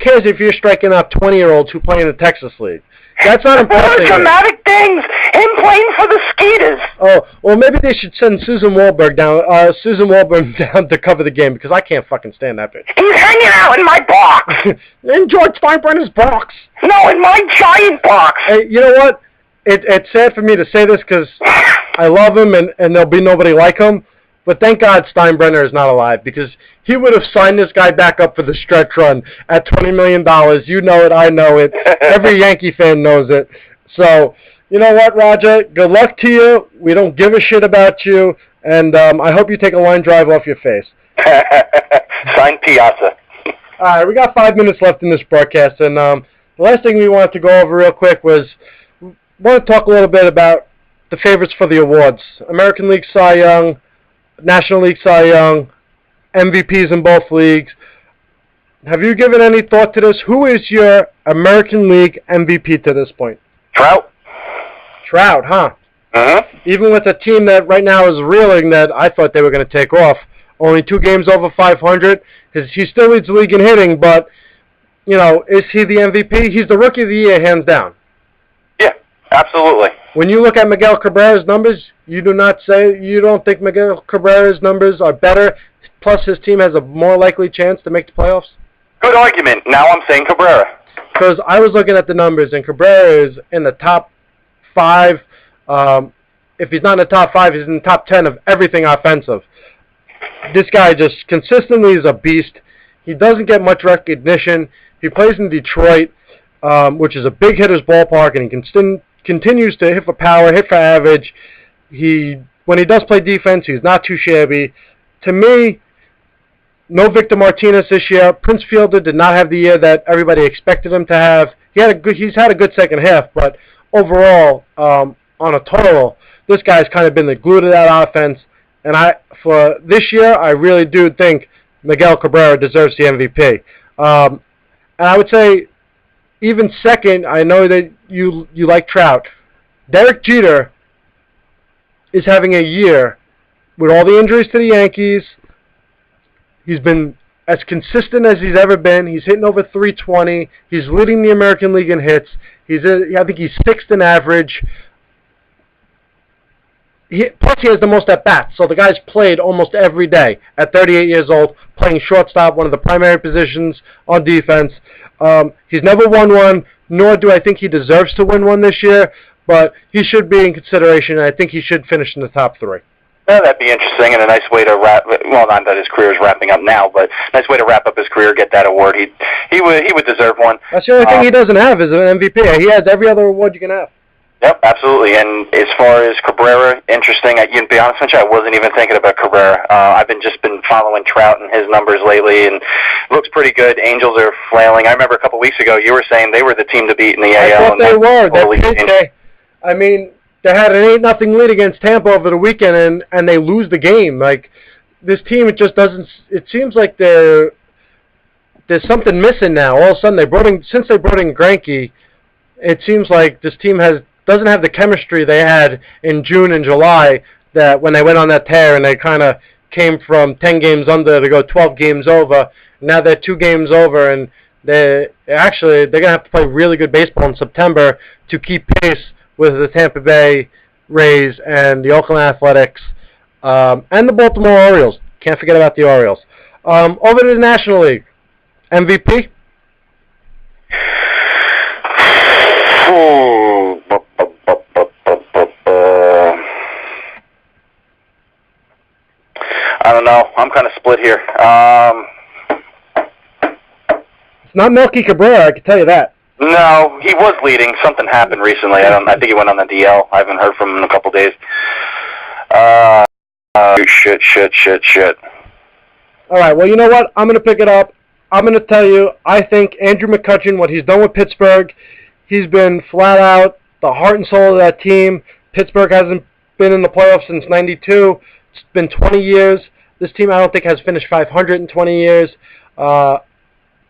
cares if you're striking out 20-year-olds who play in the Texas League? That's not impressive. Dramatic things. Him playing for the Skeeters. Oh, well, maybe they should send Susan Wahlberg down to cover the game, because I can't fucking stand that bitch. He's hanging out in my box. In George Steinbrenner's box. No, in my giant box. Hey, you know what? It's sad for me to say this because I love him and there'll be nobody like him. But thank God Steinbrenner is not alive, because he would have signed this guy back up for the stretch run at $20 million. You know it. I know it. Every Yankee fan knows it. So, you know what, Roger? Good luck to you. We don't give a shit about you. And I hope you take a line drive off your face. Sign Piazza. All right, we got 5 minutes left in this broadcast. And the last thing we wanted to go over real quick was we want to talk a little bit about the favorites for the awards. American League Cy Young, National League Cy Young, MVPs in both leagues. Have you given any thought to this? Who is your American League MVP to this point? Trout. Trout, huh? Uh-huh. Even with a team that right now is reeling that I thought they were going to take off. Only 2 games over 500. He still leads the league in hitting, but is he the MVP? He's the Rookie of the Year, hands down. Yeah, absolutely. When you look at Miguel Cabrera's numbers, you don't think Miguel Cabrera's numbers are better, plus his team has a more likely chance to make the playoffs? Good argument. Now I'm saying Cabrera. Because I was looking at the numbers, and Cabrera is in the top 5. If he's not in the top 5, he's in the top 10 of everything offensive. This guy just consistently is a beast. He doesn't get much recognition. He plays in Detroit, which is a big hitter's ballpark, and he continues to hit for power, hit for average. When he does play defense, he's not too shabby. To me, no Victor Martinez this year. Prince Fielder did not have the year that everybody expected him to have. He's had a good second half, but overall, on a total, this guy's kind of been the glue to that offense. And for this year, I really do think Miguel Cabrera deserves the MVP. And I would say, even second, I know that you like Trout. Derek Jeter is having a year with all the injuries to the Yankees. He's been as consistent as he's ever been. He's hitting over 320. He's leading the American League in hits. I think he's 6th in average. Plus, he has the most at-bats. So the guy's played almost every day at 38 years old, playing shortstop, one of the primary positions on defense. He's never won one, nor do I think he deserves to win one this year, but he should be in consideration, and I think he should finish in the top 3. Yeah, that'd be interesting and a nice way to wrap. Well, not that his career is wrapping up now, but nice way to wrap up his career. Get that award. He would deserve one. That's the only thing he doesn't have is an MVP. He has every other award you can have. Yep, absolutely. And as far as Cabrera, interesting. To be honest with you, I wasn't even thinking about Cabrera. I've just been following Trout and his numbers lately, and looks pretty good. Angels are flailing. I remember a couple weeks ago you were saying they were the team to beat in the AL. I thought they were. They had an 8-0 lead against Tampa over the weekend, and they lose the game. Like, this team, it just doesn't. It seems like there's something missing now. All of a sudden, since they brought in Greinke, it seems like this team doesn't have the chemistry they had in June and July. That when they went on that tear and they kind of came from 10 games under to go 12 games over. Now they're 2 games over, and they're gonna have to play really good baseball in September to keep pace with the Tampa Bay Rays and the Oakland Athletics and the Baltimore Orioles. Can't forget about the Orioles. Over to the National League. MVP? I don't know. I'm kind of split here. It's not Melky Cabrera, I can tell you that. No, he was leading. Something happened recently. I think he went on the DL. I haven't heard from him in a couple days. Shit. All right, well, you know what? I'm going to pick it up. I'm going to tell you, I think Andrew McCutchen, what he's done with Pittsburgh, he's been flat out the heart and soul of that team. Pittsburgh hasn't been in the playoffs since '92. It's been 20 years. This team, I don't think, has finished 500 in 20 years.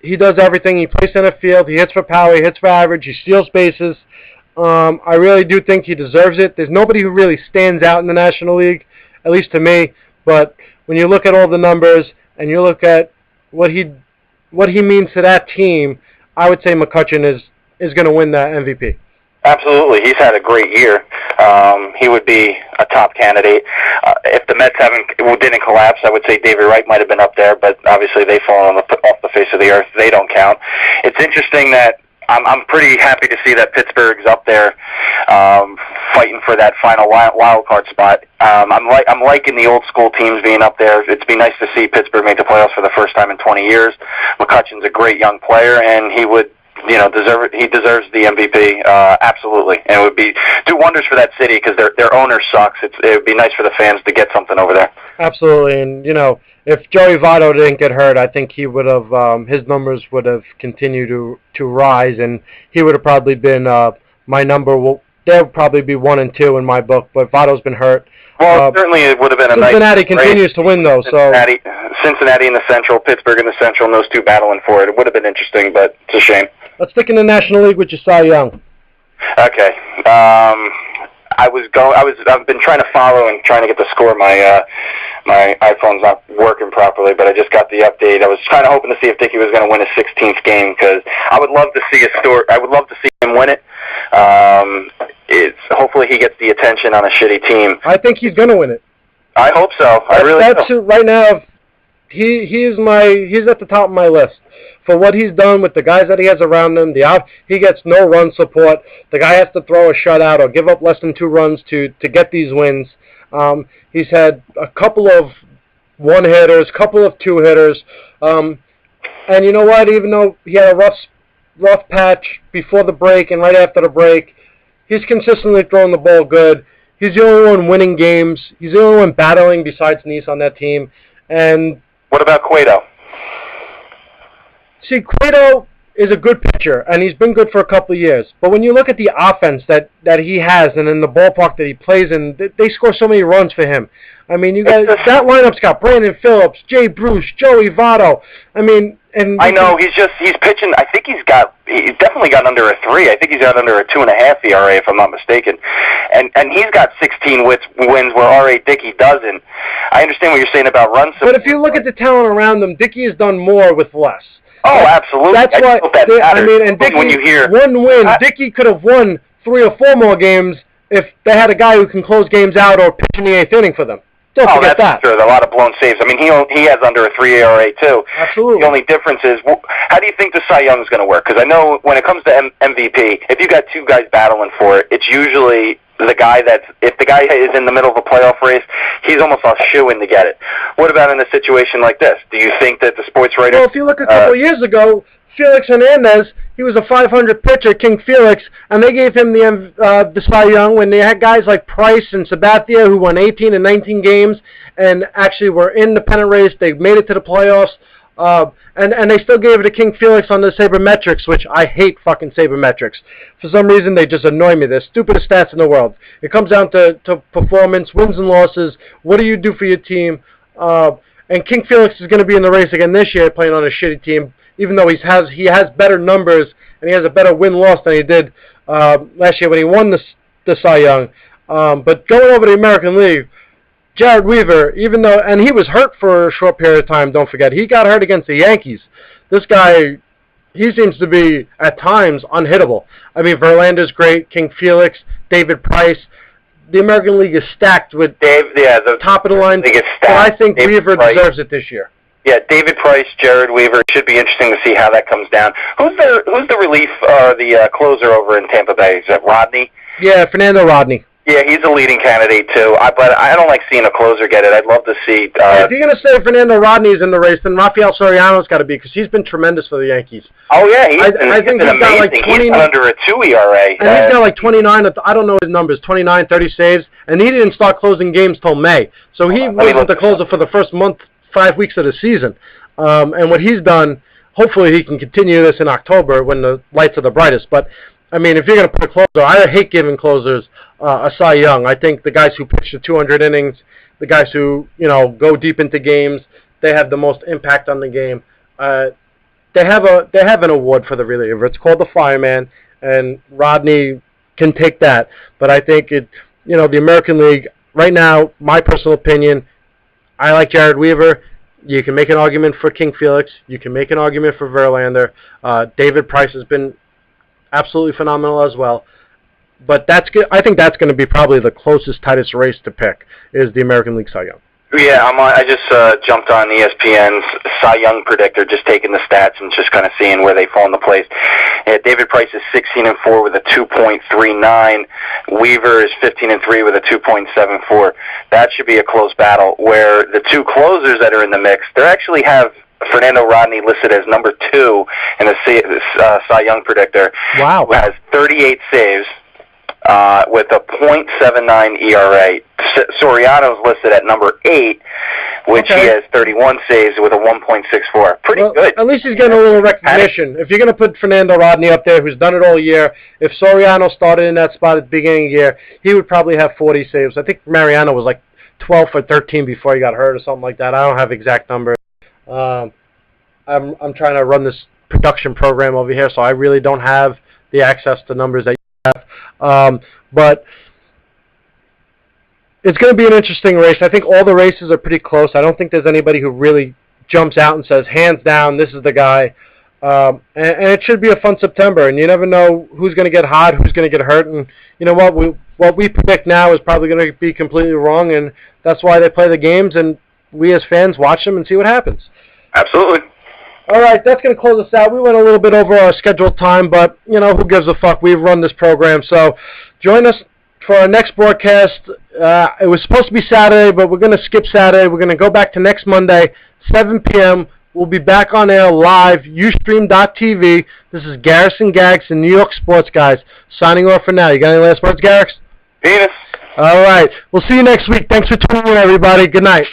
He does everything. He plays center field. He hits for power. He hits for average. He steals bases. I really do think he deserves it. There's nobody who really stands out in the National League, at least to me. But when you look at all the numbers and you look at what he means to that team, I would say McCutchen is going to win that MVP. Absolutely. He's had a great year. He would be a top candidate. If the Mets didn't collapse, I would say Davey Wright might have been up there, but obviously they've fallen off the face of the earth. They don't count. It's interesting that I'm pretty happy to see that Pittsburgh's up there fighting for that final wild card spot. I'm liking the old school teams being up there. It'd be nice to see Pittsburgh make the playoffs for the first time in 20 years. McCutchen's a great young player, and he would deserve it. He deserves the MVP, absolutely, and it would do wonders for that city because their owner sucks. It would be nice for the fans to get something over there. Absolutely, and if Joey Votto didn't get hurt, I think he would have his numbers would have continued to rise, and he would have probably been my number. There would probably be 1 and 2 in my book, but Votto's been hurt. Well, certainly it would have been a nice. Cincinnati continues to win, though. Cincinnati in the Central, Pittsburgh in the Central, and those two battling for it. It would have been interesting, but it's a shame. Let's stick in the National League with Cy Young. Okay. I've been trying to follow and trying to get the score. My iPhone's not working properly, but I just got the update. I was kind of hoping to see if Dickey was going to win his 16th game, because I would love to see I would love to see him win it. Hopefully he gets the attention on a shitty team. I think he's going to win it. I hope so. I really do. Right now, he's at the top of my list for what he's done with the guys that he has around him. He gets no run support. The guy has to throw a shutout or give up less than 2 runs to get these wins. He's had a couple of one-hitters, couple of two-hitters. And you know what? Even though he had a rough patch before the break and right after the break, he's consistently throwing the ball good. He's the only one winning games. He's the only one battling besides Nice on that team. And what about Cueto? See, Cueto is a good pitcher, and he's been good for a couple of years. But when you look at the offense that he has and in the ballpark that he plays in, they score so many runs for him. I mean, you guys, that lineup's got Brandon Phillips, Jay Bruce, Joey Votto. I mean, and I know he's pitching. I think he's definitely got under a 3. I think he's got under a 2.5 ERA, if I'm not mistaken. And he's got 16 wins where R.A. Dickey doesn't. I understand what you're saying about run support. But if you look at the talent around him, Dickey has done more with less. Oh, absolutely. That's why. I mean, and Dickey, when you hear one win, Dickey could have won 3 or 4 more games if they had a guy who can close games out or pitch in the 8th inning for them. Don't forget that. True. A lot of blown saves. I mean, he has under a 3 ERA too. Absolutely. The only difference is, how do you think the Cy Young is going to work? Because I know when it comes to MVP, if you got 2 guys battling for it, it's usually the guy if the guy is in the middle of a playoff race, he's almost a shoo-in to get it. What about in a situation like this? Do you think that the sports writer... Well, if you look a couple of years ago, Felix Hernandez, he was a .500 pitcher, King Felix, and they gave him the Cy Young when they had guys like Price and Sabathia who won 18 and 19 games and actually were in the pennant race. They made it to the playoffs, and they still gave it to King Felix on the sabermetrics, which I hate fucking sabermetrics. For some reason, they just annoy me. They're the stupidest stats in the world. It comes down to performance, wins and losses. What do you do for your team? And King Felix is going to be in the race again this year, playing on a shitty team, even though he has better numbers and he has a better win-loss than he did last year when he won the Cy Young. But going over to the American League, Jared Weaver, even though, and he was hurt for a short period of time, don't forget, he got hurt against the Yankees. This guy, he seems to be, at times, unhittable. I mean, Verlander's great, King Felix, David Price. The American League is stacked with the top of the line, but I think Weaver deserves it this year. Yeah, David Price, Jared Weaver. It should be interesting to see how that comes down. Who's the relief, the closer over in Tampa Bay? Is that Rodney? Yeah, Fernando Rodney. Yeah, he's a leading candidate too. But I don't like seeing a closer get it. I'd love to see. If you're going to say Fernando Rodney's in the race, then Rafael Soriano's got to be, because he's been tremendous for the Yankees. Oh yeah, I think he's amazing. got like 20, he's under a 2 ERA. And he's got like 29. I don't know his numbers. 29, 30 saves, and he didn't start closing games till May. So he wasn't the closer for the first month, 5 weeks of the season. And what he's done, hopefully he can continue this in October when the lights are the brightest. But I mean, if you're going to put a closer, I hate giving closers a Cy Young. I think the guys who pitch the 200 innings, the guys who go deep into games, they have the most impact on the game. They have an award for the reliever. It's called the Fireman, and Rodney can take that. But I think the American League right now, my personal opinion, I like Jared Weaver. You can make an argument for King Felix. You can make an argument for Verlander. David Price has been absolutely phenomenal as well. But I think that's going to be probably the closest, tightest race to pick, is the American League Cy Young. Yeah, I just jumped on ESPN's Cy Young predictor, just taking the stats and just kind of seeing where they fall into place. Yeah, David Price is 16-4 with a 2.39. Weaver is 15-3 with a 2.74. That should be a close battle. Where the 2 closers that are in the mix, they actually have Fernando Rodney listed as number 2 in the Cy Young predictor. Wow. Who has 38 saves. With a .79 ERA. Soriano's listed at number 8, which he has 31 saves with a 1.64. Pretty good. At least he's getting a little recognition. If you're going to put Fernando Rodney up there, who's done it all year, if Soriano started in that spot at the beginning of the year, he would probably have 40 saves. I think Mariano was like 12 or 13 before he got hurt or something like that. I don't have exact numbers. I'm trying to run this production program over here, so I really don't have the access to numbers that you have. But it's going to be an interesting race. I think all the races are pretty close. I don't think there's anybody who really jumps out and says, hands down, this is the guy. And it should be a fun September, and you never know who's going to get hot, who's going to get hurt, and you know what we predict now is probably going to be completely wrong, and that's why they play the games, and we as fans watch them and see what happens. Absolutely. All right, that's going to close us out. We went a little bit over our scheduled time, but you know, who gives a fuck? We've run this program, so join us for our next broadcast. It was supposed to be Saturday, but we're going to skip Saturday. We're going to go back to next Monday, 7 p.m. We'll be back on air live, Ustream.tv. This is Garrison Gags and New York Sports Guys signing off for now. You got any last words, Garrix? Penis. All right. We'll see you next week. Thanks for tuning in, everybody. Good night.